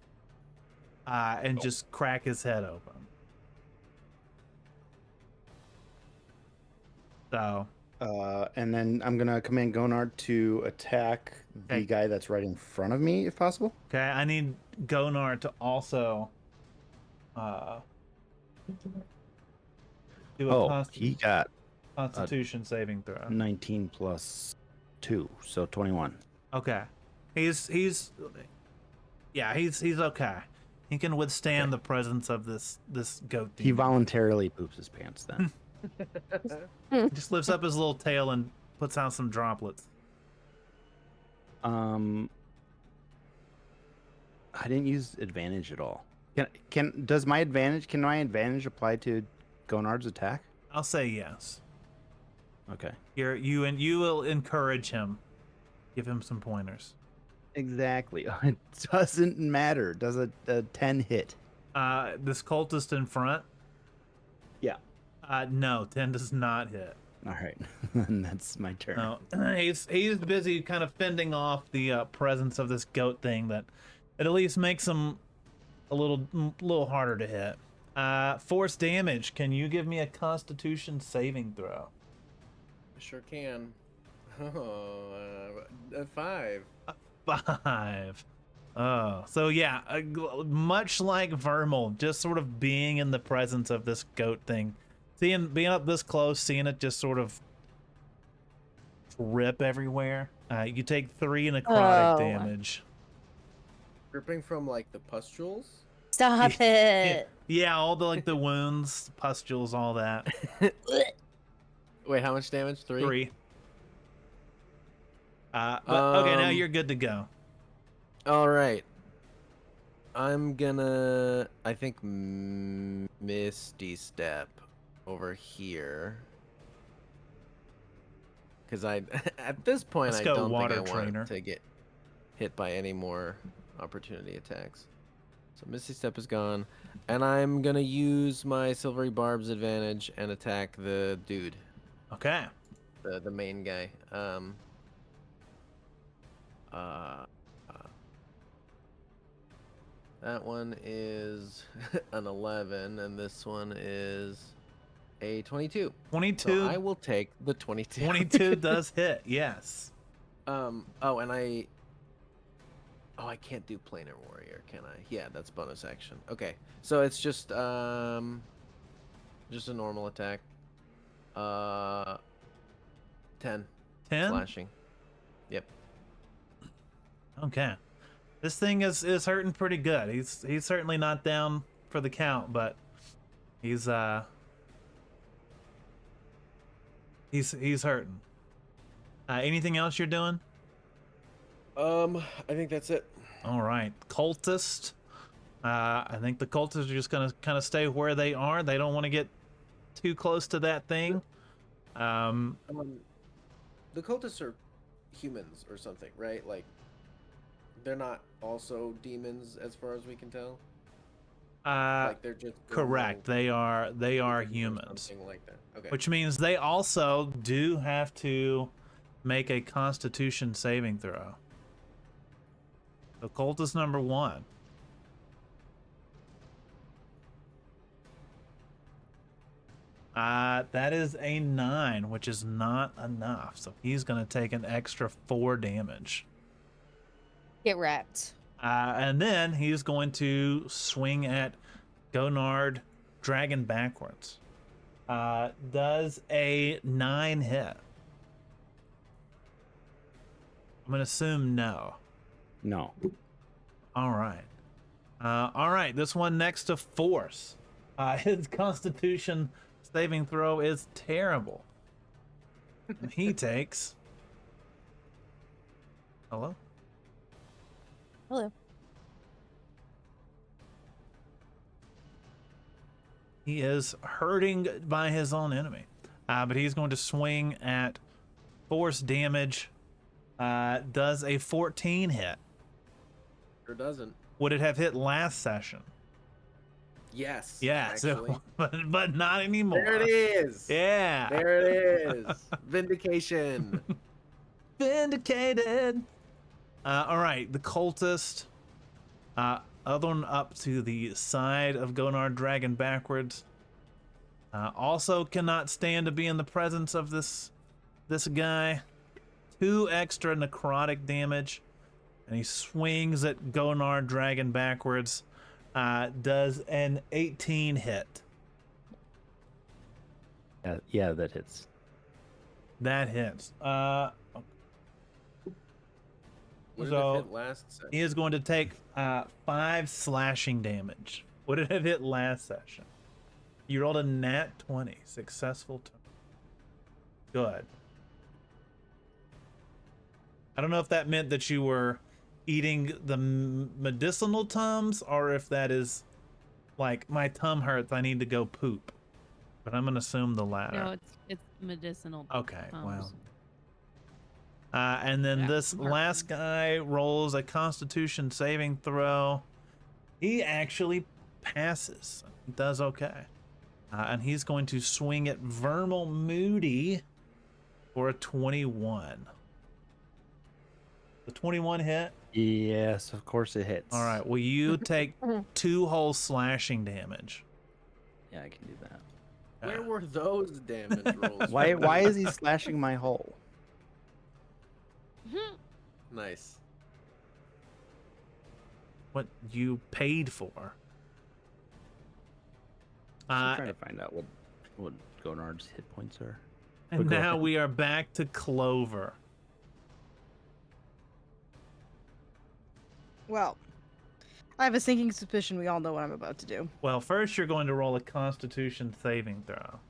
and just crack his head open. So And then I'm gonna command Gonard to attack the Okay. guy that's right in front of me, if possible. okay, I need Gonard to also do a He got Constitution saving throw. 19 plus 2, so 21. Okay. He's okay. He can withstand the presence of this goat He demon. voluntarily poops his pants then. He just lifts up his little tail and puts out some droplets. I didn't use advantage at all. Can my advantage apply to Gonard's attack? I'll say yes. Okay. You will encourage him. Give him some pointers. Exactly. It doesn't matter. Does a 10 hit? This cultist in front? Yeah. No, 10 does not hit. All right. Then that's my turn. No, he's busy kind of fending off the presence of this goat thing that it at least makes him a little harder to hit. Force damage. Can you give me a Constitution saving throw? Sure can. Oh, a 5. 5. Oh, so yeah, much like Vermal, just sort of being in the presence of this goat thing, being up this close, seeing it just sort of rip everywhere. You take 3 necrotic Oh. damage. Dripping from like the pustules. Stop it. Yeah, all the the wounds, pustules, all that. Wait, how much damage? 3? 3. But okay, now Um, you're good to go. All right. I'm gonna, I think, Misty Step over here. Because at this point, Let's I go don't water think I trainer. want to get hit by any more opportunity attacks. So Misty Step is gone. And I'm gonna use my Silvery Barb's advantage and attack the dude, Okay. the main guy. That one is an 11, and this one is a 22. 22. So I will take the 22. 22 does hit. Yes. Oh, and I can't do Planar Warrior, can I? Yeah, that's bonus action. Okay, so it's just a normal attack. 10 10. slashing. Yep. Okay. This thing is hurting pretty good. He's certainly not down for the count, but he's hurting. Anything else you're doing? I think that's it. All right. Cultist. I think the cultists are just gonna kind of stay where they are. They don't want to get too close to that thing. The cultists are humans or something, right? Like, they're not also demons as far as we can tell. Like they're just Correct. They are or humans, something like that. Okay. which means they also do have to make a Constitution saving throw. So cultist number 1. That is a 9, which is not enough. So he's gonna take an extra 4 damage. Get wrecked. And then he's going to swing at Gonard Dragon backwards. Does a 9 hit? I'm gonna assume no. No. All right. All right. This one next to Force. His Constitution saving throw is terrible. And he takes. Hello? Hello. He is hurting by his own enemy. But he's going to swing at force damage. Does a 14 hit? Or doesn't. Would it have hit last session? Yes. Yeah, Actually. so, but not anymore. There it is. Yeah. There it is. Vindication. Vindicated. All right, the cultist. Other one up to the side of Gonard Dragon backwards. Also cannot stand to be in the presence of this guy. 2 extra necrotic damage, and he swings at Gonard Dragon backwards. Does an 18 hit? Yeah, that hits. That hits. What did So, it hit last session? He is going to take 5 slashing damage. What did it hit last session? You rolled a nat 20. Successful. Good. I don't know if that meant that you were eating the medicinal Tums, or if that is like, my tum hurts, I need to go poop. but I'm gonna assume the latter. No, it's medicinal. Okay, well. powers. And then Yeah, this heartburn. last guy rolls a Constitution saving throw. He actually passes. He does okay. And he's going to swing at Vermal Moody for a 21. The 21 hit? Yes, of course it hits. All right. Well, you take 2 whole slashing damage. Yeah, I can do that. Where were those damage rolls? Why is he slashing my hole? Nice. What you paid for? I'm trying to find out what Gonard's hit points are. And go now ahead. we are back to Clover. Well, I have a sinking suspicion we all know what I'm about to do. Well, first you're going to roll a Constitution saving throw.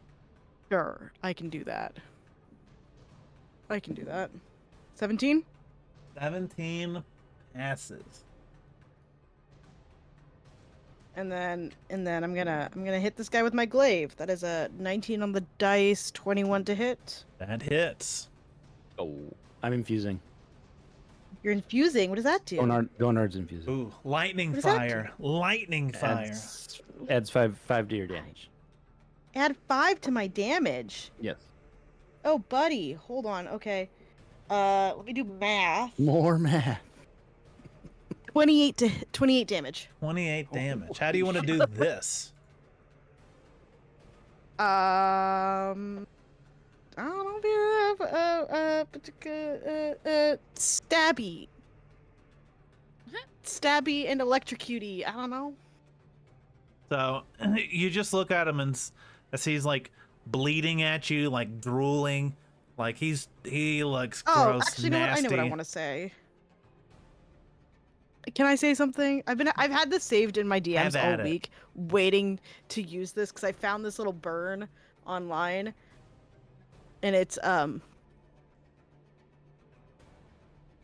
Sure, I can do that. 17? 17 passes. And then I'm gonna hit this guy with my glaive. That is a 19 on the dice, 21 to hit. That hits. Oh, I'm infusing. You're infusing. What does that do? Gonard's infusing. Ooh, lightning What does that fire. Lightning fire. Adds five to your damage. Add 5 to my damage. Yes. Oh, buddy, hold on. Okay, let me do math. More math. 28 damage. 28 damage. How do you want to do this? I don't know if you have stabby and electrocutey. I don't know. So you just look at him and as he's like bleeding at you, like drooling, like he looks gross, Oh, actually, you know what? I nasty. know what I want to say. Can I say something? I've had this saved in my DMs Have at all it. week, waiting to use this because I found this little burn online, and it's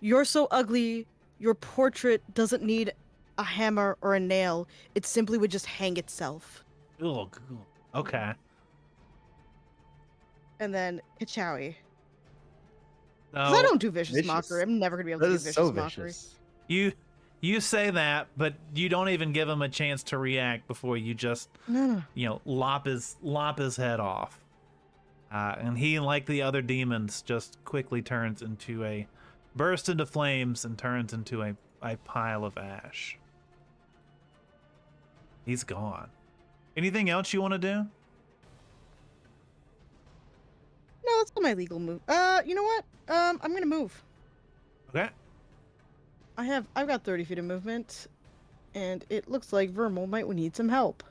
You're so ugly. Your portrait doesn't need a hammer or a nail. It simply would just hang itself. Ugh, okay. And then Kachowie. So 'Cause I don't do vicious, Vicious. mockery. I'm never gonna be able That to do is vicious so mockery. vicious. you say that, but you don't even give him a chance to react before you just No. lop his head off. And he, like the other demons, just quickly turns into bursts into flames and turns into a pile of ash. He's gone. Anything else you want to do? No, that's not my legal move. You know what? I'm gonna move. Okay. I've got 30 feet of movement, and it looks like Vermal might need some help.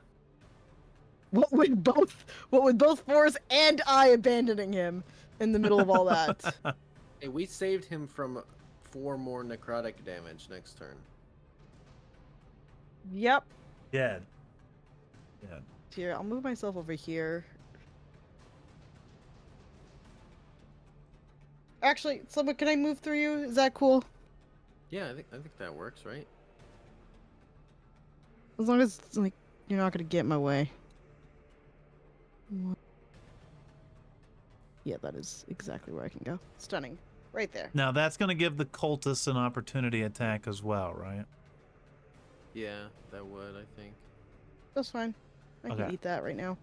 What with both Forrest and I abandoning him in the middle of all that. Hey, we saved him from 4 more necrotic damage next turn. Yep. Dead. Here, I'll move myself over here. Actually, someone, can I move through you? Is that cool? Yeah, I think that works, right? As long as like you're not gonna get in my way. Yeah, that is exactly where I can go. Stunning. Right there. Now that's going to give the cultists an opportunity attack as well, right? Yeah, that would, I think. That's fine. I can Okay. eat that right now.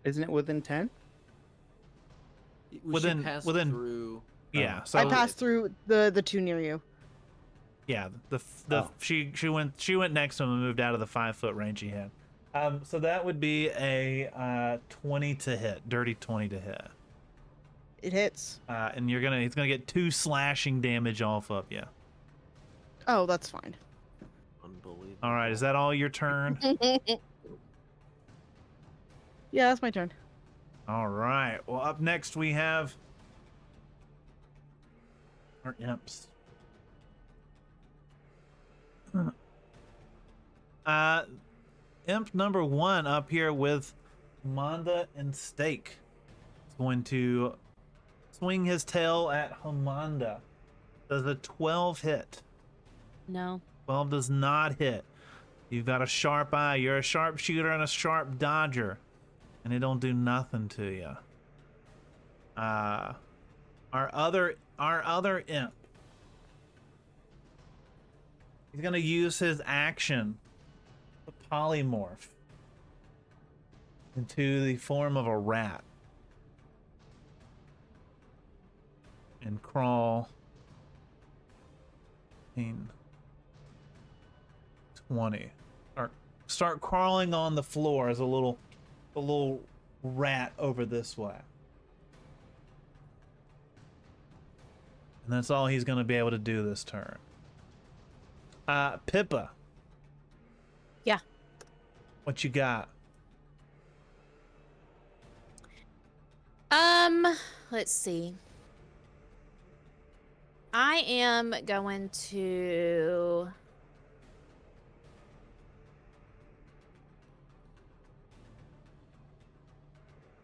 Isn't it within 10? We Within- should pass within- through. Yeah. So I passed through the two near you. Yeah, Oh. she went next to him and moved out of the 5-foot range he had. So that would be a 20 to hit, dirty 20 to hit. It hits. And he's gonna get 2 slashing damage off of you. Oh, that's fine. Unbelievable. All right, is that all your turn? Yeah, that's my turn. All right. Well, up next we have our imps. Imp number 1 up here with Manda and Steak is going to swing his tail at Hamanda. Does a 12 hit? No. 12 does not hit. You've got a sharp eye. You're a sharpshooter and a sharp dodger, and it don't do nothing to you. Our other imp. He's gonna use his action to polymorph into the form of a rat and crawl 15, 20. Start crawling on the floor as a little rat over this way. And that's all he's gonna be able to do this turn. Pippa. Yeah. What you got? Let's see. I am going to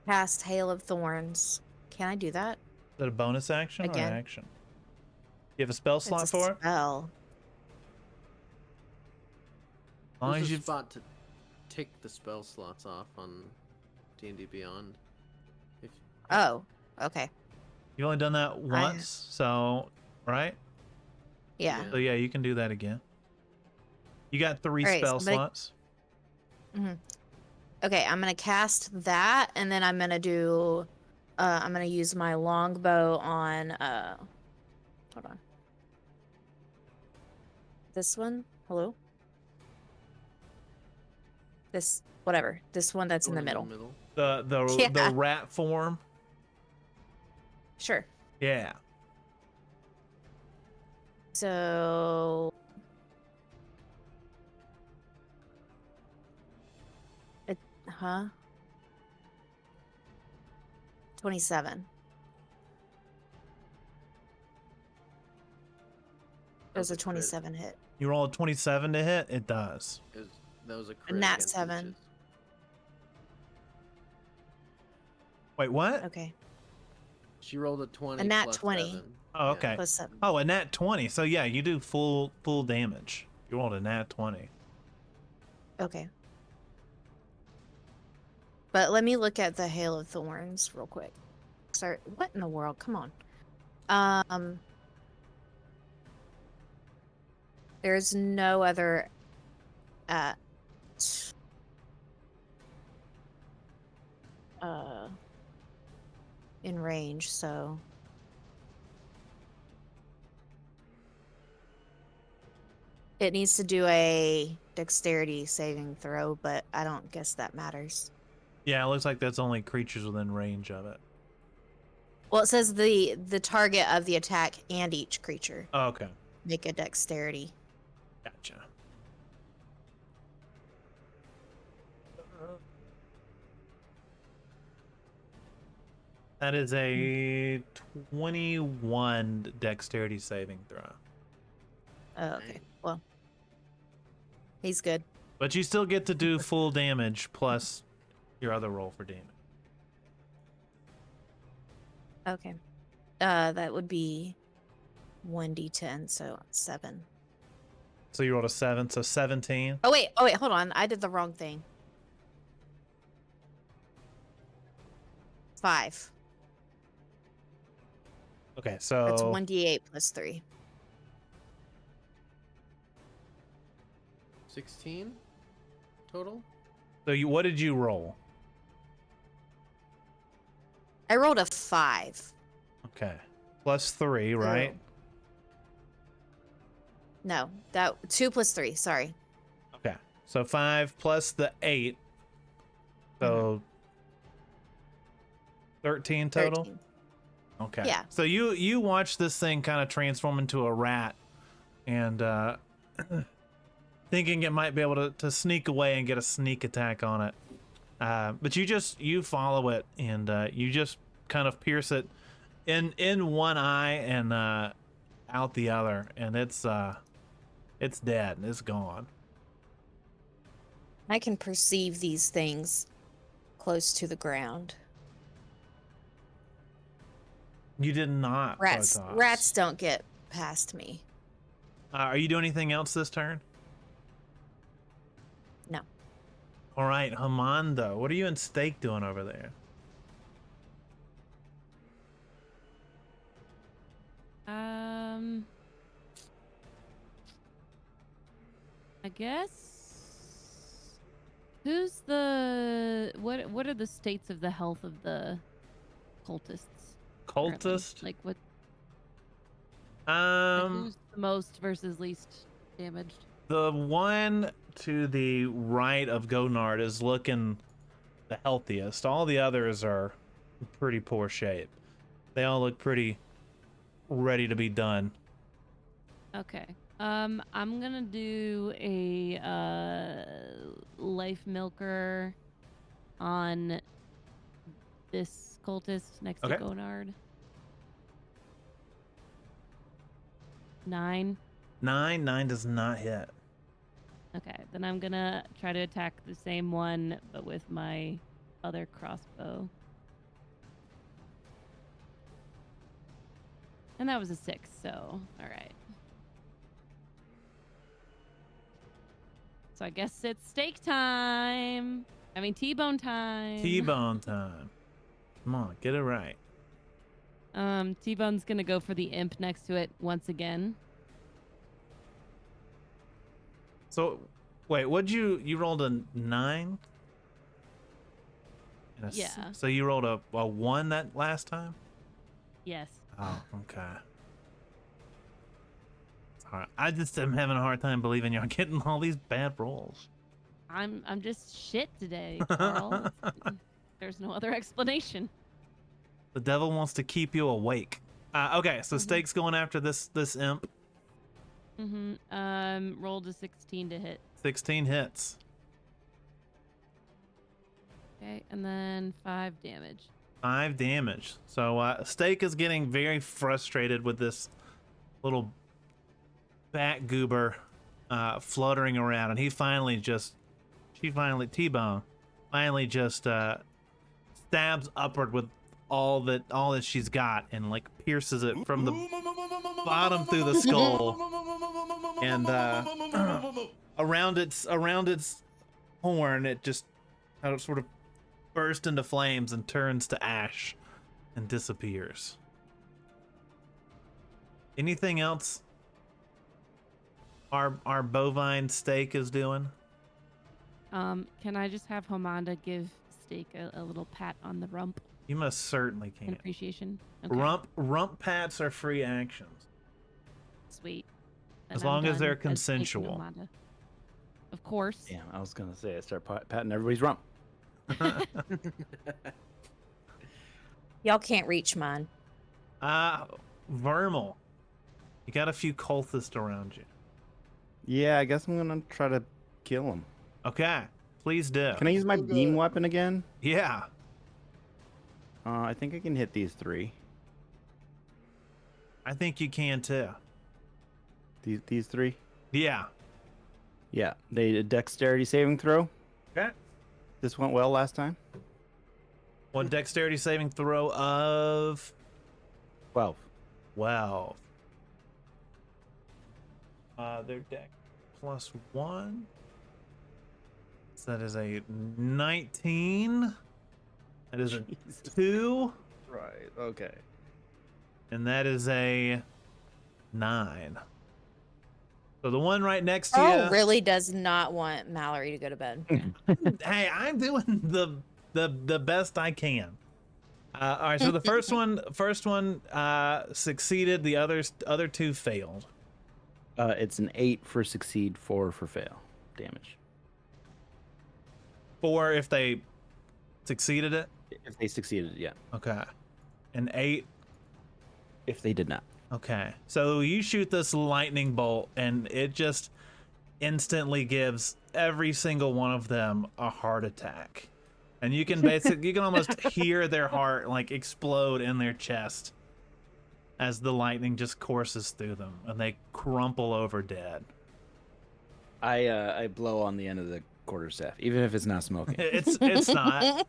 cast Hail of Thorns. Can I do that? Is that a bonus action Again. or an action? You have a spell slot It's a for it? spell. As long There's as a you've spot to take the spell slots off on D&D Beyond. If Oh, okay. you've only done that once, so right? Yeah. So yeah, you can do that again. You got 3 Alright, spell so like- slots. Okay, I'm gonna cast that, and then I'm gonna do. I'm gonna use my longbow on. Hold on. This one. Hello. This whatever. This one that's in the middle. The Yeah. rat form. Sure. Yeah. So. Huh? 27. Does a crit. 27 hit? You roll a 27 to hit, it does. That was a crit. nat against 7. witches. Wait, what? Okay. She rolled a 20. A nat plus 20. 7. Oh, okay. Plus 7. Oh, a nat 20. So yeah, you do full damage. You rolled a nat 20. Okay. But let me look at the Hail of Thorns real quick. Sorry, what in the world? Come on. There's no other in range, so it needs to do a dexterity saving throw, but I don't guess that matters. Yeah, it looks like that's only creatures within range of it. Well, it says the target of the attack and each creature Oh, okay. make a dexterity. Gotcha. That is a 21 dexterity saving throw. Oh, okay. Well, he's good. But you still get to do full damage plus your other roll for damage. Okay. That would be 1d10, so 7. So you rolled a 7, so 17. Oh wait, hold on. I did the wrong thing. 5. Okay, so That's 1d8 plus 3. 16 total? So what did you roll? I rolled a 5. Okay. Plus 3, right? No, that 2 plus 3. Sorry. Okay. So 5 plus the 8. So 13 total? 13. Okay. Yeah. So you watch this thing kind of transform into a rat and thinking it might be able to sneak away and get a sneak attack on it. But you follow it and you just kind of pierce it in one eye and out the other, and it's dead. It's gone. I can perceive these things close to the ground. You did not. Rats Protoss. rats don't get past me. Are you doing anything else this turn? All right, Hamando, what are you and Steak doing over there? I guess. Who's the what are the states of the health of the cultists? currently? Cultist? Like what? Like Um, who's the most versus least damaged? the one to the right of Gonard is looking the healthiest. All the others are in pretty poor shape. They all look pretty ready to be done. Okay. I'm gonna do a life milker on this cultist next to Okay. Gonard. 9. 9 does not hit. Okay, then I'm gonna try to attack the same one, but with my other crossbow. And that was a 6, so alright. So I guess it's steak time. I mean T-bone time. T-bone time. Come on, get it right. T-bone's gonna go for the imp next to it once again. So, wait, you rolled a 9? And Yeah. So you rolled a 1 that last time? Yes. Oh, okay. Alright, I just am having a hard time believing you're getting all these bad rolls. I'm just shit today, Carl. There's no other explanation. The devil wants to keep you awake. Okay, so Steak's going after this imp. Rolled a 16 to hit. 16 hits. Okay, and then 5 damage. 5 damage. So Steak is getting very frustrated with this little bat goober fluttering around, and T-Bone finally just stabs upward with all that she's got and like pierces it from the bottom through the skull and around its horn it just sort of bursts into flames and turns to ash and disappears. Anything else our bovine Steak is doing? Can I just have Homanda give Steak a little pat on the rump? You most certainly In can. appreciation. Okay. Rump pats are free actions. Sweet. As Then I'm long as they're done Steak and consensual. Homanda. Of course. Yeah, I was gonna say I start patting everybody's rump. Y'all can't reach mine. Vermal, you got a few cultists around you. Yeah, I guess I'm gonna try to kill him. Okay, please do. Can I use my beam weapon again? Yeah. I think I can hit these 3. I think you can too. These 3? Yeah. Yeah. They did dexterity saving throw. Okay. This went well last time. One dexterity saving throw of 12. 12. Their deck +1. So that is a 19. That is a 2. Right. Okay. And that is a 9. So the one right next to Carl you. really does not want Mallory to go to bed. Hey, I'm doing the best I can. All right, so the first one succeeded. The other 2 failed. It's an 8 for succeed, 4 for fail damage. 4 if they succeeded it. If they succeeded, yeah. Okay. And 8. If they did not. Okay. So you shoot this lightning bolt, and it just instantly gives every single one of them a heart attack. And you can almost hear their heart like explode in their chest as the lightning just courses through them, and they crumple over dead. I blow on the end of the quarterstaff, even if it's not smoking. It's not,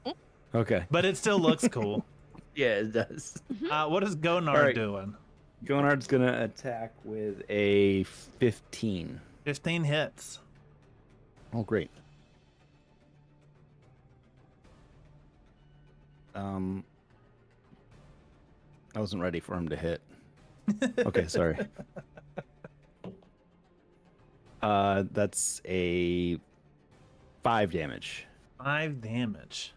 Okay. but it still looks cool. Yeah, it does. What is Gonard Alright. doing? Gonard's gonna attack with a 15. 15 hits. Oh, great. I wasn't ready for him to hit. Okay, sorry. That's a 5 damage. 5 damage.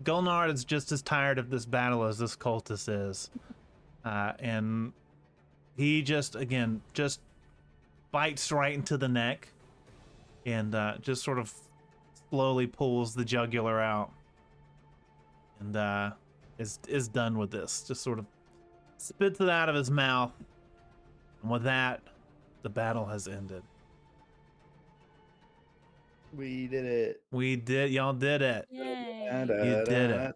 Gulnard is just as tired of this battle as this cultist is. And he just bites right into the neck and just sort of slowly pulls the jugular out and is done with this. Just sort of spits it out of his mouth. And with that, the battle has ended. We did it. We did. Y'all did it. Yay. You did it.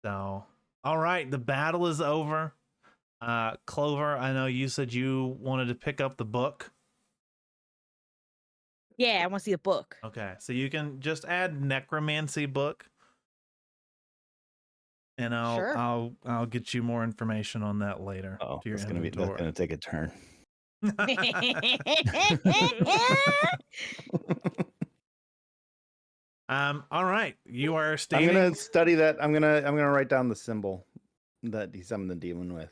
So, all right, the battle is over. Clover, I know you said you wanted to pick up the book. Yeah, I want to see a book. Okay, so you can just add necromancy book, and Sure. I'll get you more information on that later. Oh, to your that's inventory. gonna take a turn. All right, you are I'm stating. gonna study that. I'm gonna write down the symbol that he summoned the demon with.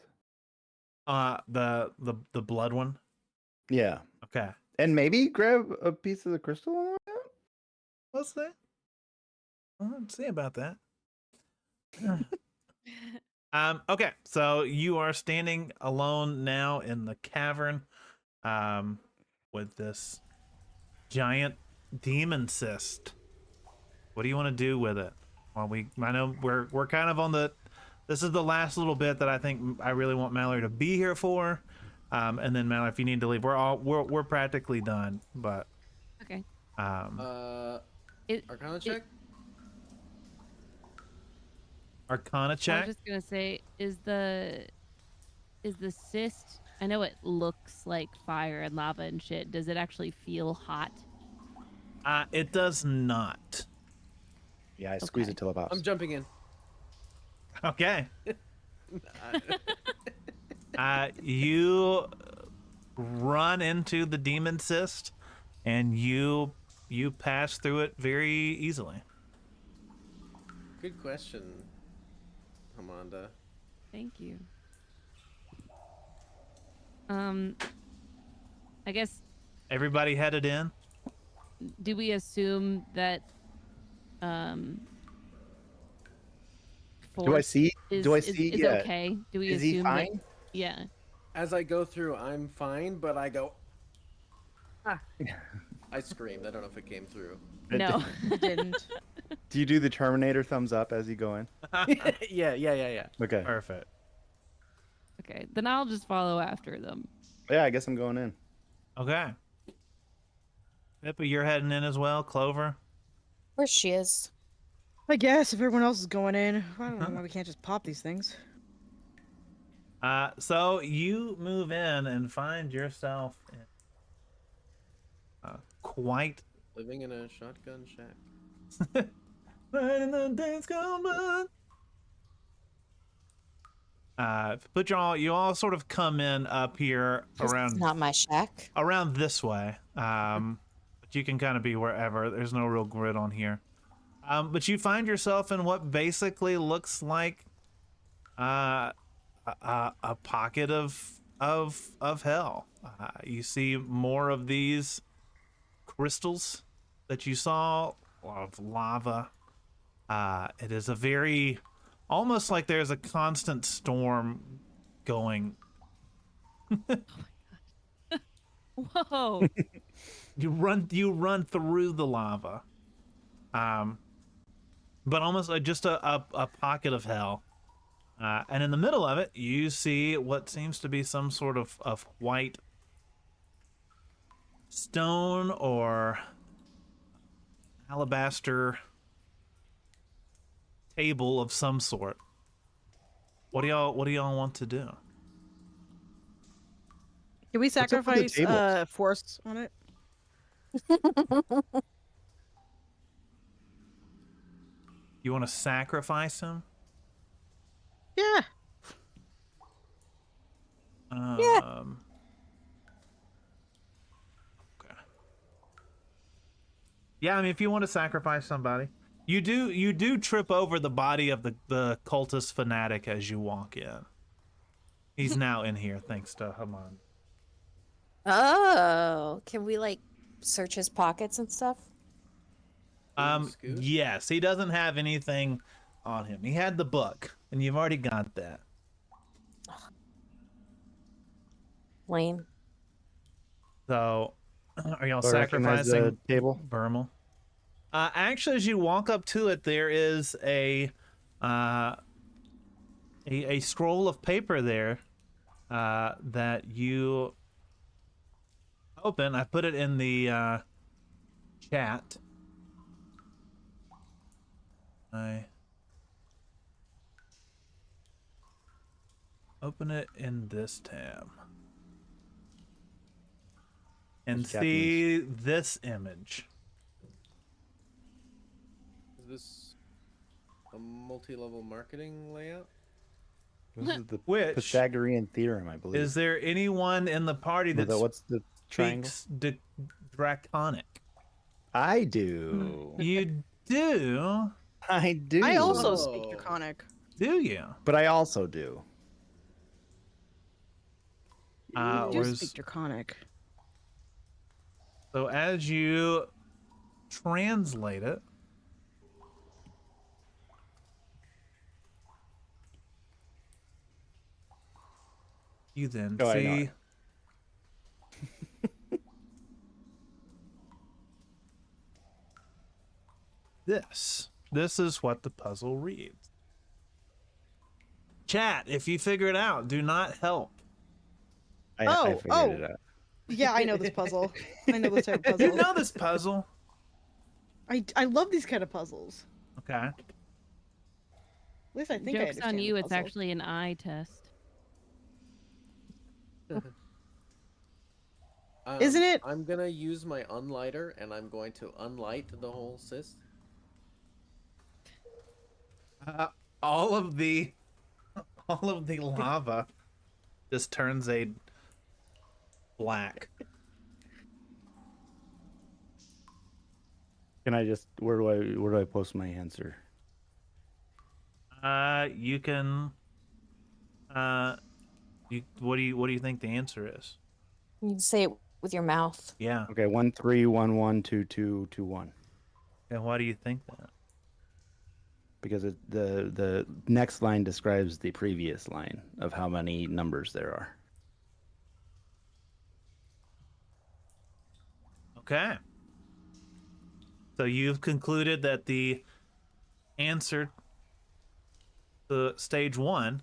The blood one. Yeah. Okay. And maybe grab a piece of the crystal on the way out? What's that? Let's see about that. Okay, so you are standing alone now in the cavern, with this giant demon cyst. What do you want to do with it? Well, I know we're kind of on the. This is the last little bit that I think I really want Mallory to be here for, and then Mallory, if you need to leave, we're practically done. But Okay. Arcana check. Arcana I check. was just gonna say, is the cyst? I know it looks like fire and lava and shit. Does it actually feel hot? It does not. Yeah, I squeeze Okay. it till it pops. I'm jumping in. Okay. You run into the demon cyst, and you pass through it very easily. Good question, Amanda. Thank you. I guess, Everybody headed in. do we assume that Do I Forrest see? is Yeah. okay? Do we Is he assume fine? that? Yeah. As I go through, I'm fine, but I go. Ah. I screamed. I don't know if it came through. No. It didn't. Do you do the Terminator thumbs up as you go in? Yeah. Okay. Perfect. Okay, then I'll just follow after them. Yeah, I guess I'm going in. Okay. Pippa, you're heading in as well. Clover. Where she is. I guess if everyone else is going in, I don't know why we can't just pop these things. So you move in and find yourself in quite. Living in a shotgun shack. Right in the days gone by. But you all sort of come in up here This is around not my shack. around this way. But you can kind of be wherever. There's no real grid on here. But you find yourself in what basically looks like a pocket of hell. You see more of these crystals that you saw, of lava. It is a very, almost like there's a constant storm going. Whoa. You run through the lava, but almost like just a pocket of hell. And in the middle of it, you see what seems to be some sort of white stone or alabaster table of some sort. What do y'all want to do? Can we up with the sacrifice tables? Forrest on it? You want to sacrifice him? Yeah. Okay. Yeah, I mean, if you want to sacrifice somebody, you do trip over the body of the cultist fanatic as you walk in. He's now in here thanks to Haman. Oh, can we like search his pockets and stuff? Scoot? Yes, he doesn't have anything on him. He had the book, and you've already got that. Lame. So, are y'all Do I recognize the sacrificing table? Vermal? Actually, as you walk up to it, there is a scroll of paper there that you open. I put it in the chat. I open it in this tab and It's see this image. Is this a multi-level marketing layout? This is the Which Pythagorean theorem, I believe. is there anyone in the party that What's the triangle? speaks Draconic? I do. You do? I do. I also speak Oh. Draconic. Do you? But I also do. I do whereas- speak Draconic. So as you translate it, you then Oh, I know see it. this. This is what the puzzle reads. Chat, if you figure it out, do not help. I Oh, figured it out. Yeah, I know this puzzle. I know this type of puzzle. You know this puzzle. I love these kind of puzzles. Okay. At least I think I Joke's on understand you. the It's puzzle. actually an eye test. Isn't it? I'm gonna use my unlighter and I'm going to unlight the whole cyst. All of the lava just turns a black. Can I just where do I post my answer? You can. What do you think the answer is? You can say it with your mouth. Yeah. Okay, 13112221. And why do you think that? Because the next line describes the previous line of how many numbers there are. Okay. So you've concluded that the answer to stage 1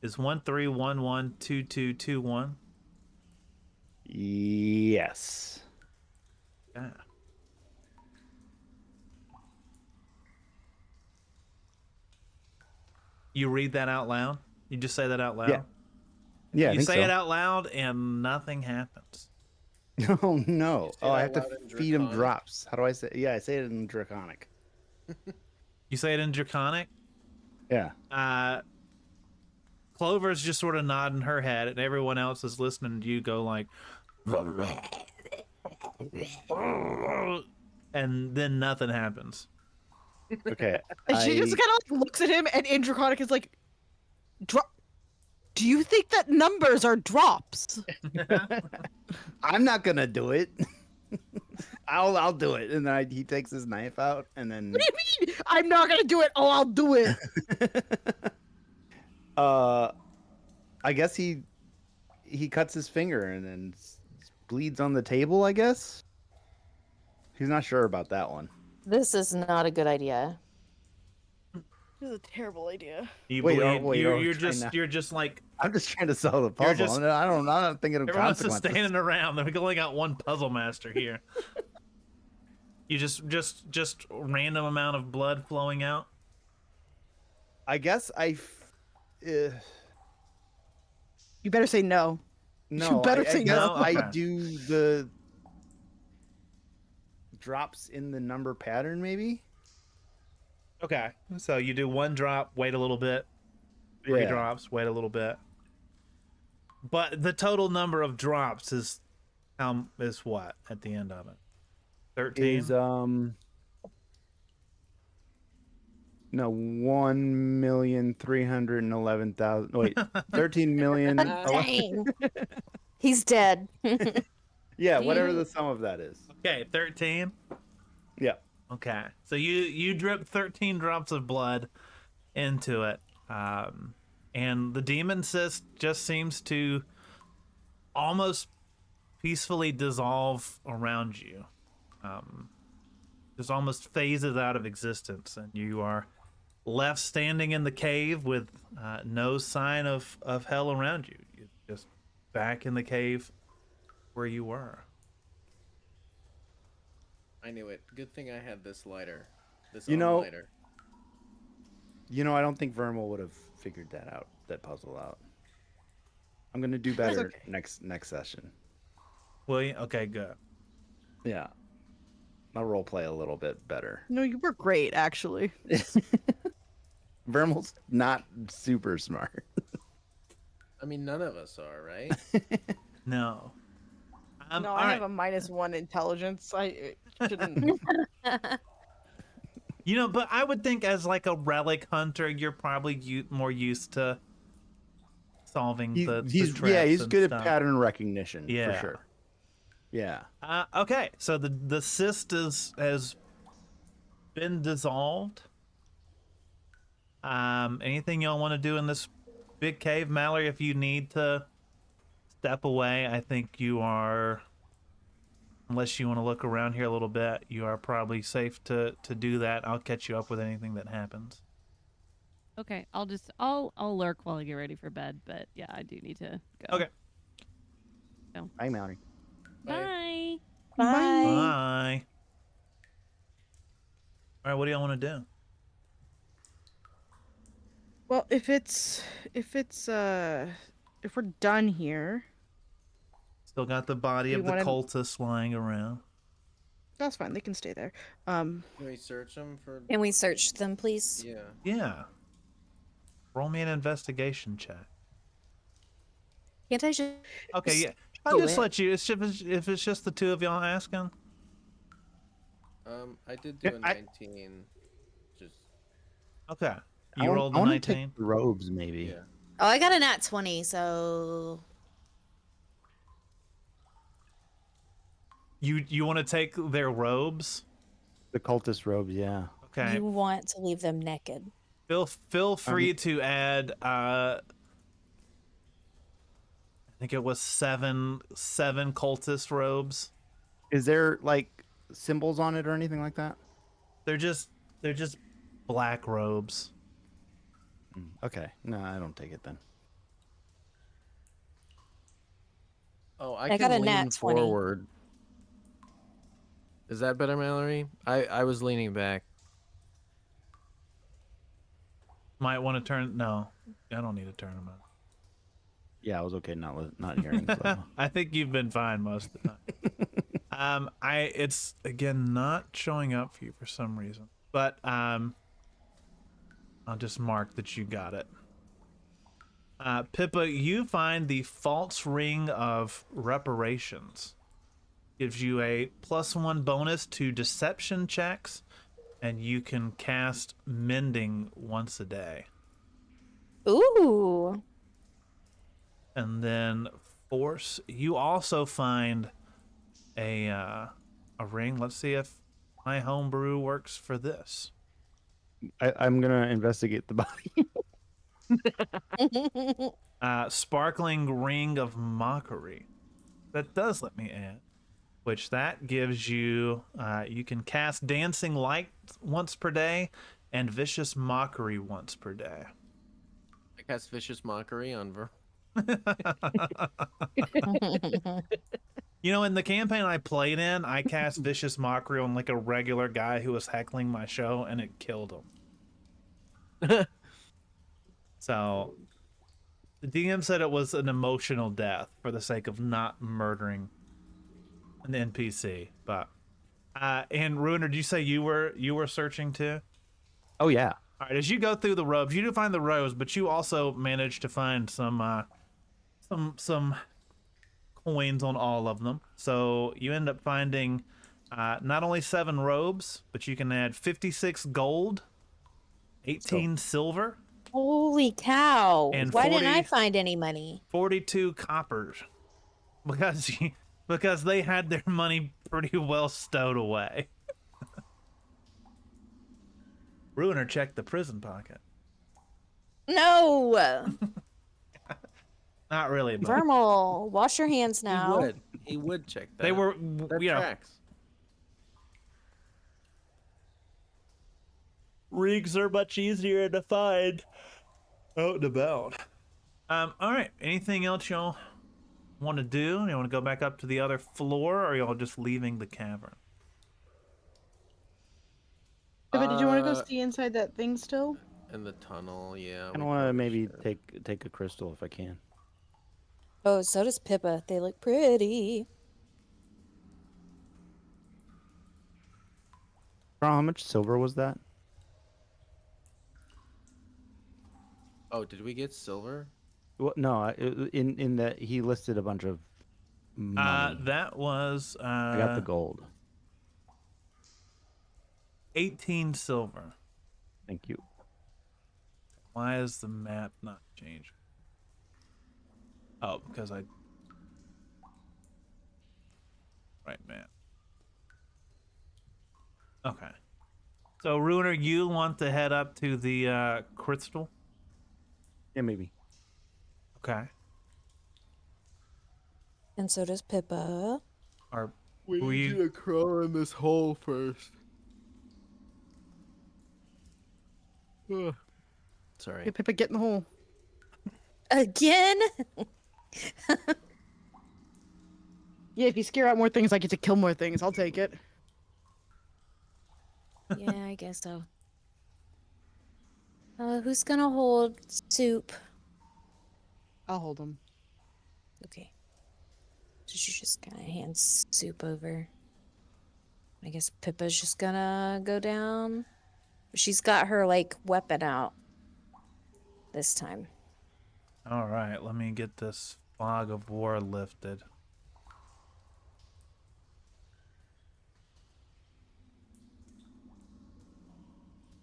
is 13112221. Yes. Yeah. You read that out loud? You just say that out loud? Yeah. Yeah, I You think say so. it out loud and nothing happens. Oh no! say Oh, it I out have to loud in feed him Draconic? drops. How do I say? Yeah, I say it in Draconic. You say it in Draconic? Yeah. Clover's just sort of nodding her head, and everyone else is listening to you go like, and then nothing happens. Okay. And she just kind of looks at him, and in Draconic is like, "Drop. Do you think that numbers are drops?" I'm not gonna do it. I'll do it. And then he takes his knife out, and then What do you mean? I'm not gonna do it. Oh, I'll do it. I guess he cuts his finger and then bleeds on the table. I guess he's not sure about that one. This is not a good idea. This is a terrible idea. You Wait, bleed. you're You're trying just to- you're just like I'm just trying to solve the puzzle. just- I'm not thinking of everyone's just consequences. standing around. We only got one puzzle master here. You just random amount of blood flowing out. I guess You better say no. no. better I say guess no. I Okay. do the drops in the number pattern, maybe. Okay. So you do one drop, wait a little bit. Three Yeah. drops, wait a little bit. But the total number of drops is what at the end of it? 13. is no 1,311,000. Wait, 13,000,000. Dang. He's dead. Yeah, Do whatever you- the sum of that is. Okay, 13. Yeah. Okay, so you drip 13 drops of blood into it, and the demon cyst just seems to almost peacefully dissolve around you. Just almost phases out of existence, and you are left standing in the cave with no sign of hell around you. You're just back in the cave where you were. I knew it. Good thing I had this lighter. This You know- lighter. I don't think Vermal would have figured that puzzle out. I'm gonna do better okay. next session. Will you? Okay, good. Yeah. I'll role play a little bit better. No, you were great, actually. Vermal's not super smart. I mean, none of us are, right? No. No, all I right. have a -1 intelligence. I shouldn't. You know, but I would think as like a relic hunter, you're probably more used to solving the He's traps and good stuff. at pattern recognition Yeah. for sure. Yeah. Okay, so the cyst has been dissolved. Anything y'all want to do in this big cave, Mallory? If you need to step away, I think you are. Unless you want to look around here a little bit, you are probably safe to do that. I'll catch you up with anything that happens. Okay, I'll lurk while I get ready for bed, but yeah, I do need to go. Okay. Bye, Mallory. Bye. Bye. Bye. All right, what do y'all want to do? Well, if we're done here, Still got the body You of the wanna- cultist lying around. that's fine. They can stay there. Can we search them for? Can we search them, please? Yeah. Yeah. Roll me an investigation check. Can't I just? Okay, Just yeah. I'll do just it. let you. If it's just the two of y'all asking. I did do Yeah, a I- 19. Just Okay. I You want- rolled I a wanna 19. take the robes, maybe. yeah. Oh, I got a nat 20, so You want to take their robes? The cultist robes, yeah. Okay. you want to leave them naked. Feel free to add. I think it was seven cultist robes. Is there like symbols on it or anything like that? They're just black robes. Okay. No, I don't take it then. Oh, I I got can a nat lean 20. forward. Is that better, Mallory? I was leaning back. Might want to turn. No, I don't need to turn them on. Yeah, I was okay not hearing. So. I think you've been fine most of the time. It's again not showing up for you for some reason, but I'll just mark that you got it. Pippa, you find the false ring of reparations. Gives you a +1 bonus to deception checks, and you can cast mending once a day. Ooh. And then Force, you also find a ring. Let's see if my homebrew works for this. I'm gonna investigate the body. Sparkling ring of mockery. That does let me add. Which that gives you, you can cast dancing light once per day and vicious mockery once per day. I cast vicious mockery on Ver. You know, in the campaign I played in, I cast vicious mockery on like a regular guy who was heckling my show, and it killed him. So the DM said it was an emotional death for the sake of not murdering an NPC. But and Ruiner, did you say you were searching too? Oh yeah. All right, as you go through the robes, you do find the robes, but you also managed to find some coins on all of them. So you end up finding not only 7 robes, but you can add 56 gold, 18 silver, Holy cow! and Why didn't I 40 find any money? 42 coppers. Because they had their money pretty well stowed away. Ruiner checked the prison pocket. No! Not really, but Vermal, wash your hands now. He would check that. they were, That you know, tracks. rigs are much easier to find out and about. All right. Anything else y'all want to do? You want to go back up to the other floor, or y'all just leaving the cavern? But did you want to go see inside that thing still? In the tunnel, yeah. I we want to probably maybe should. take a crystal if I can. Oh, so does Pippa. They look pretty. Carl, how much silver was that? Oh, did we get silver? Well, no, in that he listed a bunch of money. That was I got the gold. 18 silver. Thank you. Why is the map not changing? Oh, because I... Right map. Okay. So, Ruiner, you want to head up to the crystal? Yeah, maybe. Okay. And so does Pippa. Or We were need you... you to crawl in this hole first. Sorry. Hey, Pippa, get in the hole. Again? Yeah, if you scare out more things, I get to kill more things. I'll take it. Yeah, I guess so. Who's gonna hold soup? I'll hold them. Okay. So she just kind of hands soup over. I guess Pippa's just gonna go down. She's got her, like, weapon out this time. All right, let me get this fog of war lifted.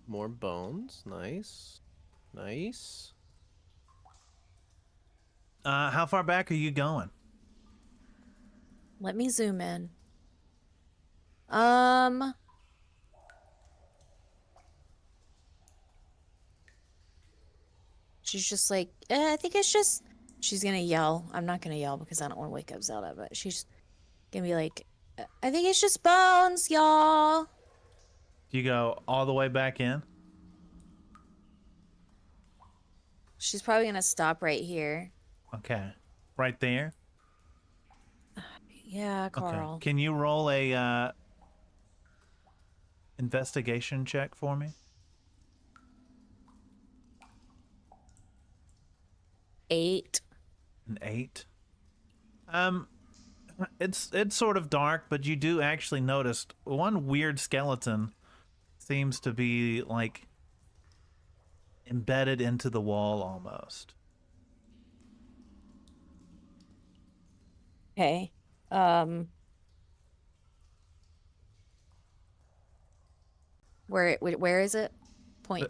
More bones. Nice. Nice. How far back are you going? Let me zoom in. She's just like, I think it's just... She's gonna yell. I'm not gonna yell because I don't want to wake up Zelda, but she's gonna be like, I think it's just bones, y'all. Do you go all the way back in? She's probably gonna stop right here. Okay. Right there? Yeah, Carl. Okay. Can you roll a investigation check for me? 8. An 8. It's sort of dark, but you do actually notice one weird skeleton seems to be like embedded into the wall almost. Okay. Where is it? Point.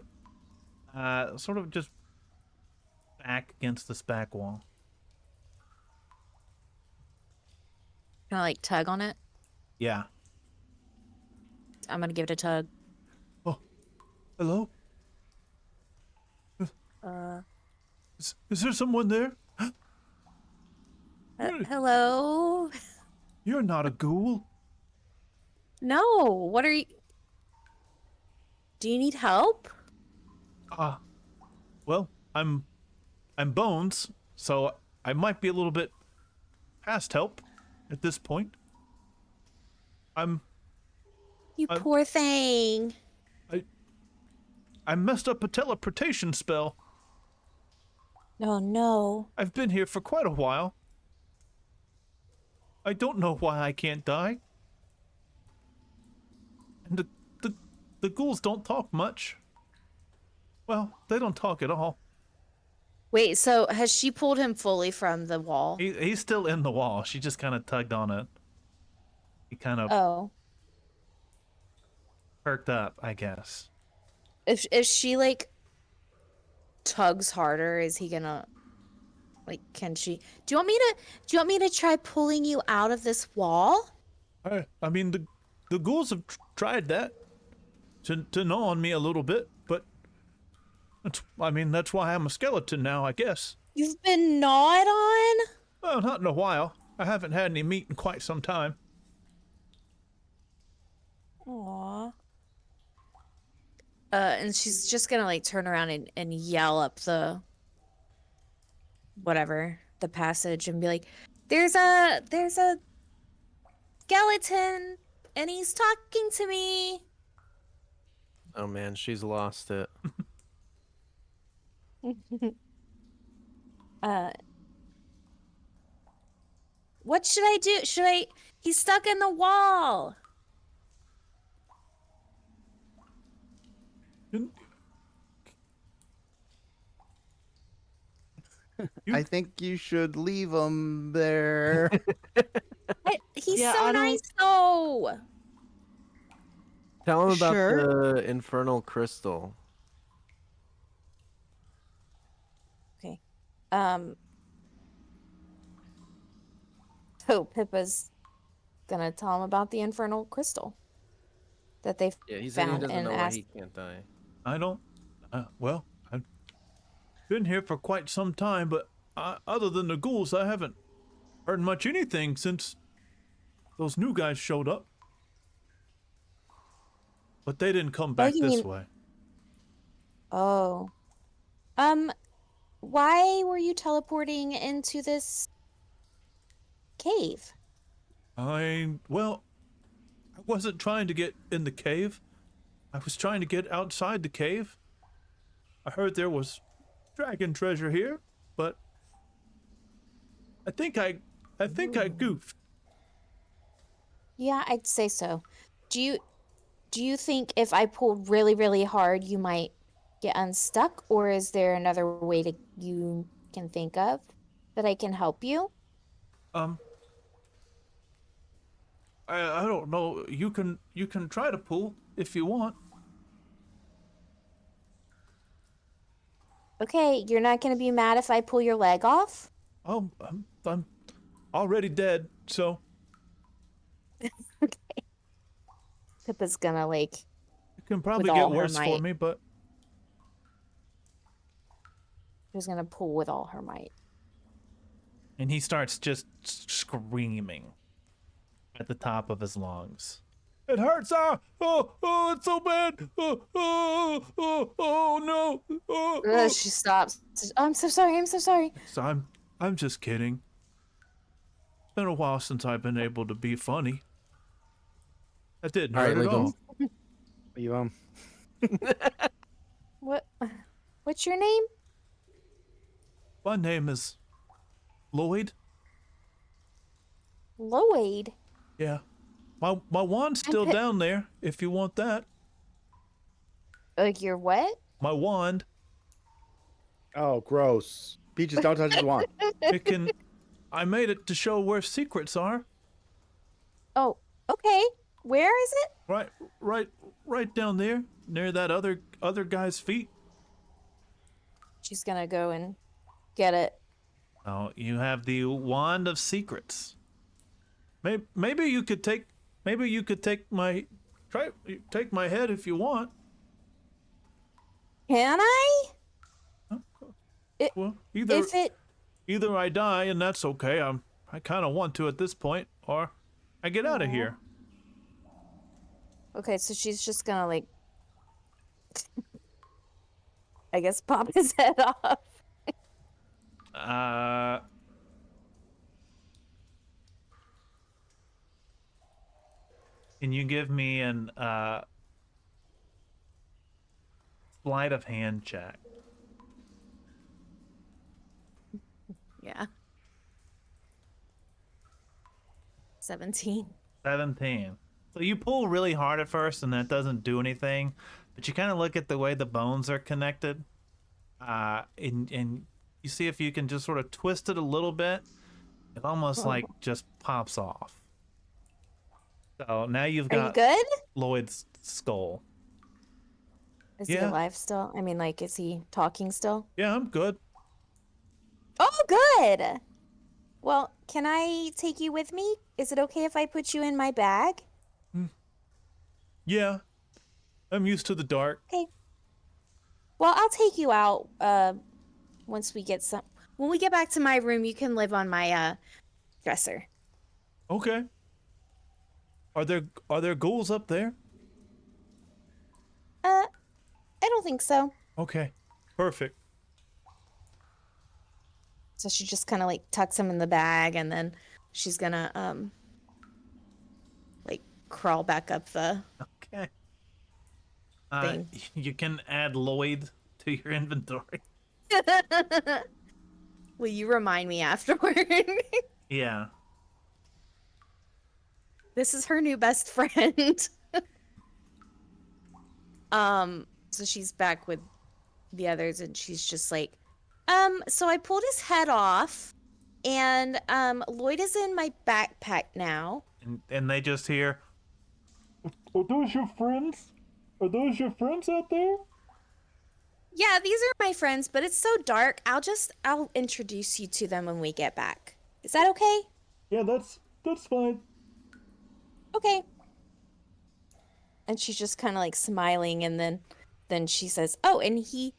Sort of just back against this back wall. Can I like tug on it? Yeah. I'm gonna give it a tug. Oh, hello? Uh, Is there someone there? hello? You're not a ghoul. No, what are you... Do you need help? Well, I'm Bones, so I might be a little bit past help at this point. You poor thing. I messed up a teleportation spell. Oh no. I've been here for quite a while. I don't know why I can't die. And the ghouls don't talk much. Well, they don't talk at all. Wait, so has she pulled him fully from the wall? He's still in the wall. She just kind of tugged on it. He kind of... Oh. perked up, I guess. If she like tugs harder, is he gonna like? Can she? Do you want me to? Do you want me to try pulling you out of this wall? I mean, the ghouls have tried that to gnaw on me a little bit, but that's why I'm a skeleton now, I guess. You've been gnawed on? Well, not in a while. I haven't had any meat in quite some time. Aww. And she's just gonna like turn around and yell up the whatever, the passage and be like, there's a skeleton and he's talking to me. Oh man, she's lost it. What should I do? He's stuck in the wall. I think you should leave him there. He's Yeah, so I don't- nice though. Tell him about Sure. the infernal crystal. Okay. So Pippa's gonna tell him about the infernal crystal that they Yeah, he said he found doesn't and know why asked. he can't die. I don't. Well, I've been here for quite some time, but other than the ghouls, I haven't heard much anything since those new guys showed up. But they didn't come back you this mean- way. Oh. Why were you teleporting into this cave? Well, I wasn't trying to get in the cave. I was trying to get outside the cave. I heard there was dragon treasure here, but I think I goofed. Yeah, I'd say so. Do you think if I pulled really, really hard, you might get unstuck, or is there another way to you can think of that I can help you? I don't know. You can try to pull if you want. Okay, you're not gonna be mad if I pull your leg off? Oh, I'm already dead, so Pippa's gonna like it can probably With get all her worse for might. me, but she's gonna pull with all her might. and he starts just screaming at the top of his lungs. It hurts! Oh, it's so bad! Oh, no! She stops. I'm so sorry. I'm so sorry. So I'm just kidding. It's been a while since I've been able to be funny. That didn't All right, hurt at leave him. all. You What's your name? My name is Lloyd. Lloyd. Yeah. My wand's still down there, if you want that. Like your what? My wand. Oh, gross. Peaches, don't touch his wand. It can I made it to show where secrets are. Oh, okay. Where is it? Right down there, near that other guy's feet. She's gonna go and get it. Oh, you have the wand of secrets. Maybe you could take my head if you want. Can I? Well, If it either I die and that's okay. I kind of want to at this point, or I get out of here. Okay, so she's just gonna like I guess pop his head off. Can you give me an sleight of hand check? Yeah. 17. 17. So you pull really hard at first and that doesn't do anything, but you kind of look at the way the bones are connected, and you see if you can just sort of twist it a little bit. It almost like just pops off. So now you've Are you got good? Lloyd's skull. Is he Yeah. alive still? I mean, like, is he talking still? Yeah, I'm good. Oh, good. Well, can I take you with me? Is it okay if I put you in my bag? Yeah, I'm used to the dark. Okay. Well, I'll take you out once we get some. When we get back to my room, you can live on my dresser. Okay. Are there ghouls up there? I don't think so. Okay. Perfect. So she just kind of like tucks him in the bag, and then she's gonna like crawl back up the Okay. thing. You can add Lloyd to your inventory. Will you remind me afterward? Yeah. This is her new best friend. So she's back with the others, and she's just like, so I pulled his head off, and Lloyd is in my backpack now. And they just hear, are those your friends? Are those your friends out there? Yeah, these are my friends, but it's so dark. I'll introduce you to them when we get back. Is that okay? Yeah, that's fine. Okay. And she's just kind of like smiling, and then she says, "Oh, and he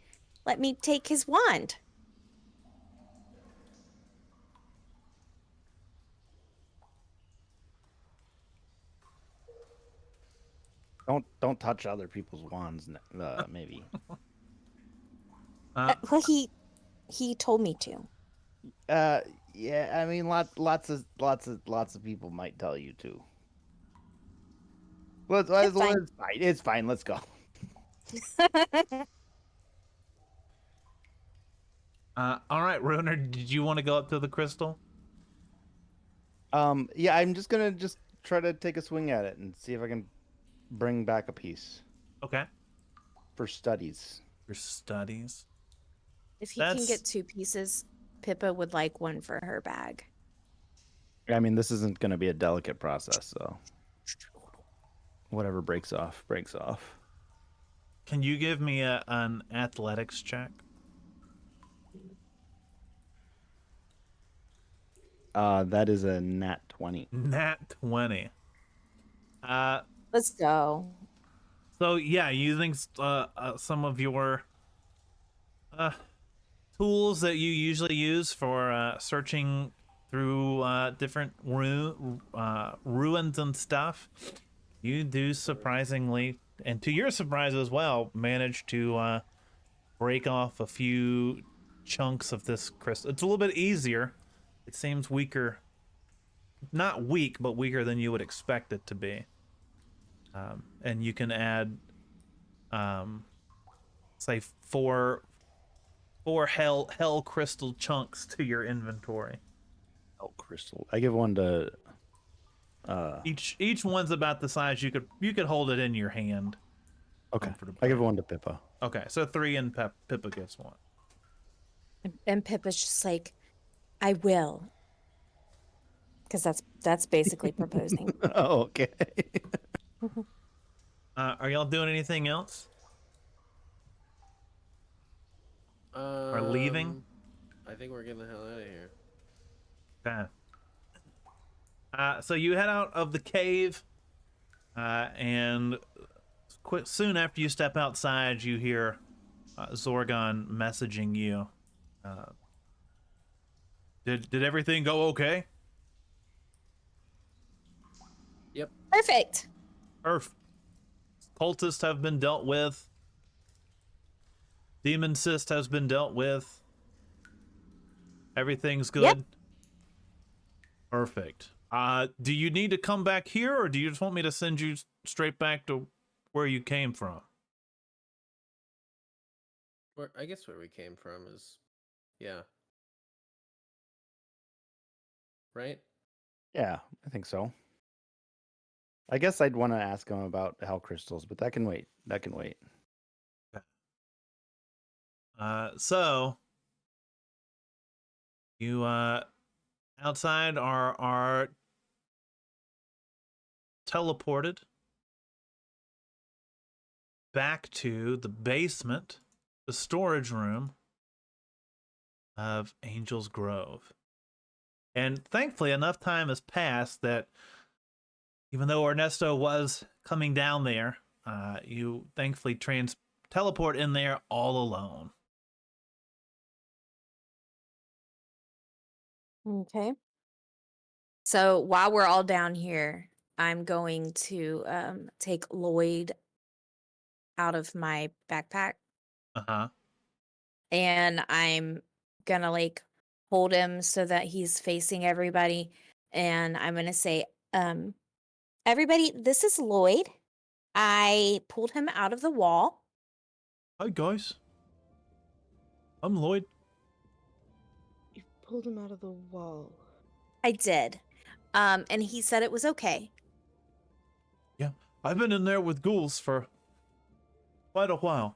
let me take his wand." Don't touch other people's wands. Maybe. Well, he told me to. Yeah. I mean, lots of people might tell you to. It's fine. It's fine. It's fine. Let's go. All right, Runer, did you want to go up to the crystal? Yeah. I'm just gonna try to take a swing at it and see if I can bring back a piece Okay. for studies. Your studies. If he can get 2 pieces, Pippa would like one for her bag. I mean, this isn't gonna be a delicate process, so whatever breaks off, breaks off. Can you give me an athletics check? That is a nat 20. Nat 20. Let's go. So yeah, using some of your tools that you usually use for searching through different ruins and stuff, you do surprisingly, and to your surprise as well, manage to break off a few chunks of this crystal. It's a little bit easier. It seems weaker. Not weak, but weaker than you would expect it to be. And you can add, say, four hell crystal chunks to your inventory. Oh, crystal. I give one to. Each one's about the size you could hold it in your hand. Okay. I give one to Pippa. Okay, so 3 and Pippa gets 1. And Pippa's just like, I will. Because that's basically proposing. Oh, okay. Are y'all doing anything else? Or leaving? I think we're getting the hell out of here. Okay. So you head out of the cave, and soon after you step outside, you hear Zorgon messaging you. Did everything go okay? Yep. Perfect. Cultists have been dealt with. Demon Cyst has been dealt with. Everything's good. Yep. Perfect. Do you need to come back here, or do you just want me to send you straight back to where you came from? I guess where we came from is, yeah. Right? Yeah, I think so. I guess I'd want to ask him about hell crystals, but that can wait. That can wait. So you outside are teleported back to the basement, the storage room of Angel's Grove. And thankfully, enough time has passed that even though Ernesto was coming down there, you thankfully teleport in there all alone. Okay. So while we're all down here, I'm going to take Lloyd out of my backpack Uh-huh. and I'm gonna like hold him so that he's facing everybody. And I'm gonna say, everybody, this is Lloyd. I pulled him out of the wall. Hi, guys. I'm Lloyd. You pulled him out of the wall. I did. And he said it was okay. Yeah, I've been in there with ghouls for quite a while.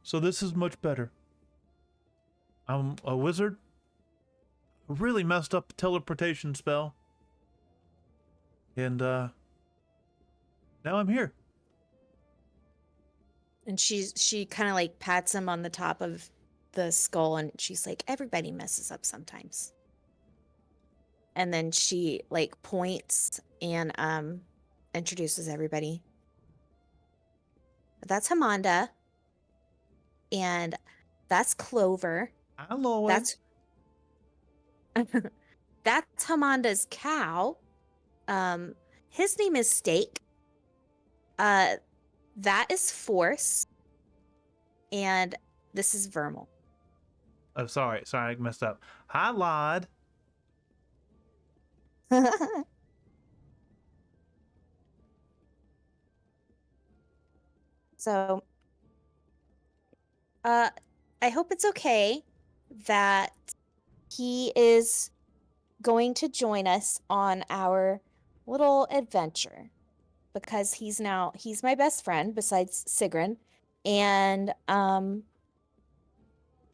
So this is much better. I'm a wizard who really messed up the teleportation spell. And, now I'm here. And she kind of like pats him on the top of the skull and she's like, everybody messes up sometimes. And then she like points and introduces everybody. That's Hamanda. And that's Clover. Hi, Lloyd. That's that's Hamanda's cow. His name is Steak. That is Force. And this is Vermal. Oh, sorry, I messed up. Hi, Lod. So, I hope it's okay that he is going to join us on our little adventure because he's my best friend besides Sigrun. And,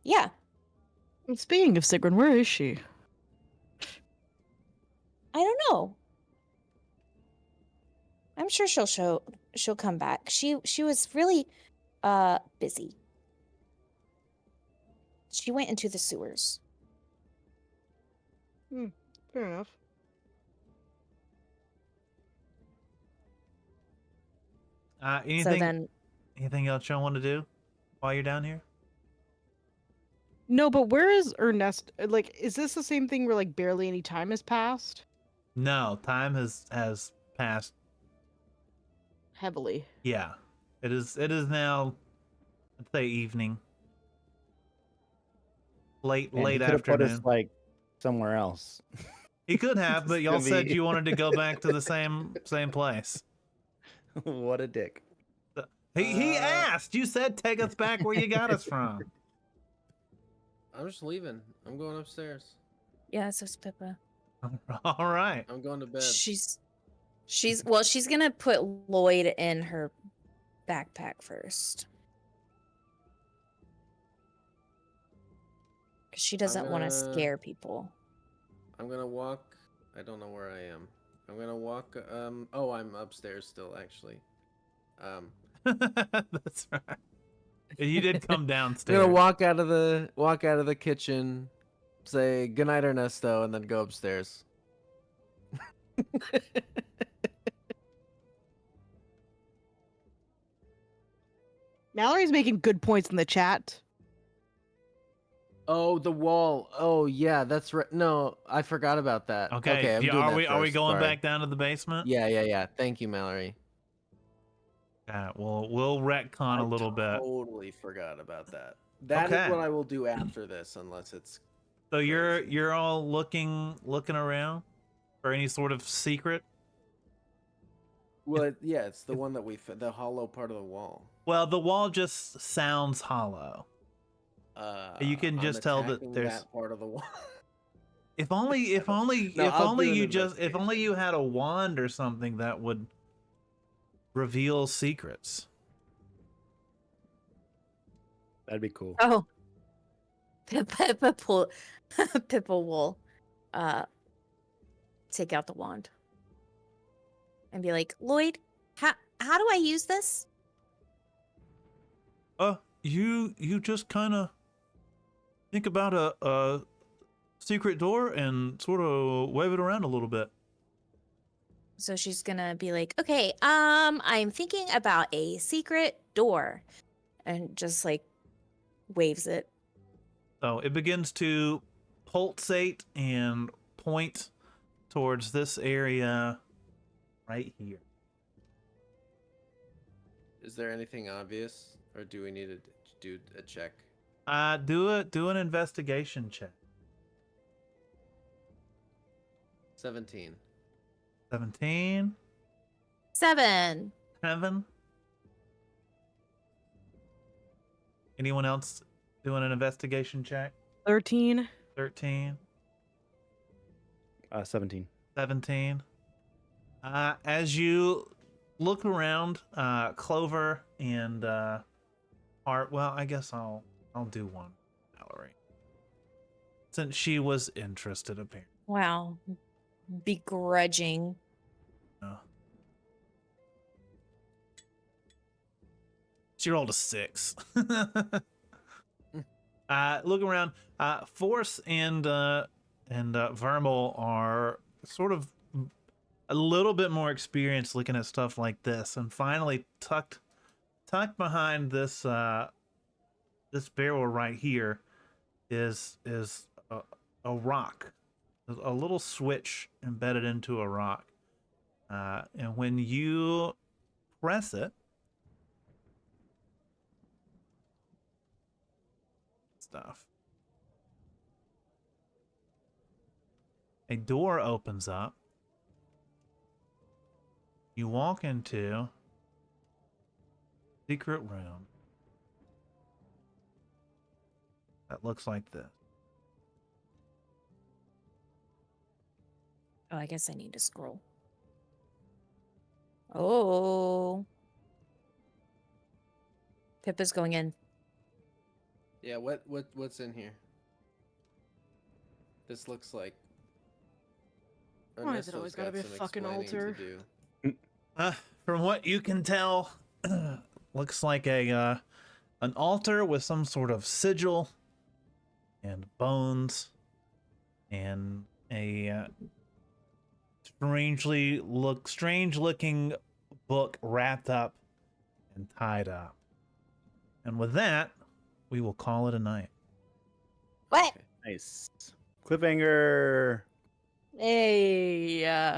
yeah. And speaking of Sigrun, where is she? I don't know. I'm sure she'll come back. She was really busy. She went into the sewers. Fair enough. Anything else y'all want to do while you're down here? No, but where is Ernest? Like, is this the same thing where like barely any time has passed? No, time has passed. Heavily. Yeah, it is now, let's say, evening. Late Man, he could have put us afternoon. like somewhere else. He could have, but It's y'all gonna said be- you wanted to go back to the same place. What a dick. He asked. You said take us back where you got us from. I'm just leaving. I'm going upstairs. Yeah, so it's Pippa. All right. I'm going to bed. She's gonna put Lloyd in her backpack first. Because she doesn't want to scare people. I'm gonna walk. I don't know where I am. I'm gonna walk. Oh, I'm upstairs still, actually. That's right. You did come I'm downstairs. gonna walk out of the kitchen, say goodnight, Ernesto, and then go upstairs. Mallory's making good points in the chat. Oh, the wall. Oh, yeah, that's right. No, I forgot about that. Okay. I'm Yeah, doing are that we first. going Sorry. back down to the basement? Yeah. Thank you, Mallory. We'll retcon a little bit. Totally forgot about that. That is Okay. what I will do after this, unless it's. So crazy. you're all looking around for any sort of secret? Well, it's the one that the hollow part of the wall. Well, the wall just sounds hollow. You can I'm just tell that attacking there's that part of the wall. if only No, I'll do an if only you had a wand or something that would reveal secrets. That'd be cool. Oh. Pippa will take out the wand. and be like, Lloyd, how do I use this? You just kind of think about a secret door and sort of wave it around a little bit. So she's gonna be like, okay, I'm thinking about a secret door, and just like waves it. So it begins to pulsate and point towards this area right here. Is there anything obvious, or do we need to do a check? Do an investigation check. 17. 17. 7. 7. Anyone else doing an investigation check? 13. 13. 17. 17. As you look around, Clover and Art. Well, I guess I'll do one, Valerie, since she was interested apparently. Wow. Begrudging. She rolled a 6. Look around. Forrest and Vermal are sort of a little bit more experienced looking at stuff like this, and finally tucked behind this this barrel right here is a rock. There's a little switch embedded into a rock, and when you press it, a door opens up. You walk into a secret room that looks like this. Oh, I guess I need to scroll. Oh. Pippa's going in. Yeah, what's in here? This looks like. Why is it always gotta be a fucking altar? From what you can tell, looks like an altar with some sort of sigil and bones and a strange looking book wrapped up and tied up. And with that, we will call it a night. What? Nice. Cliffhanger. Hey.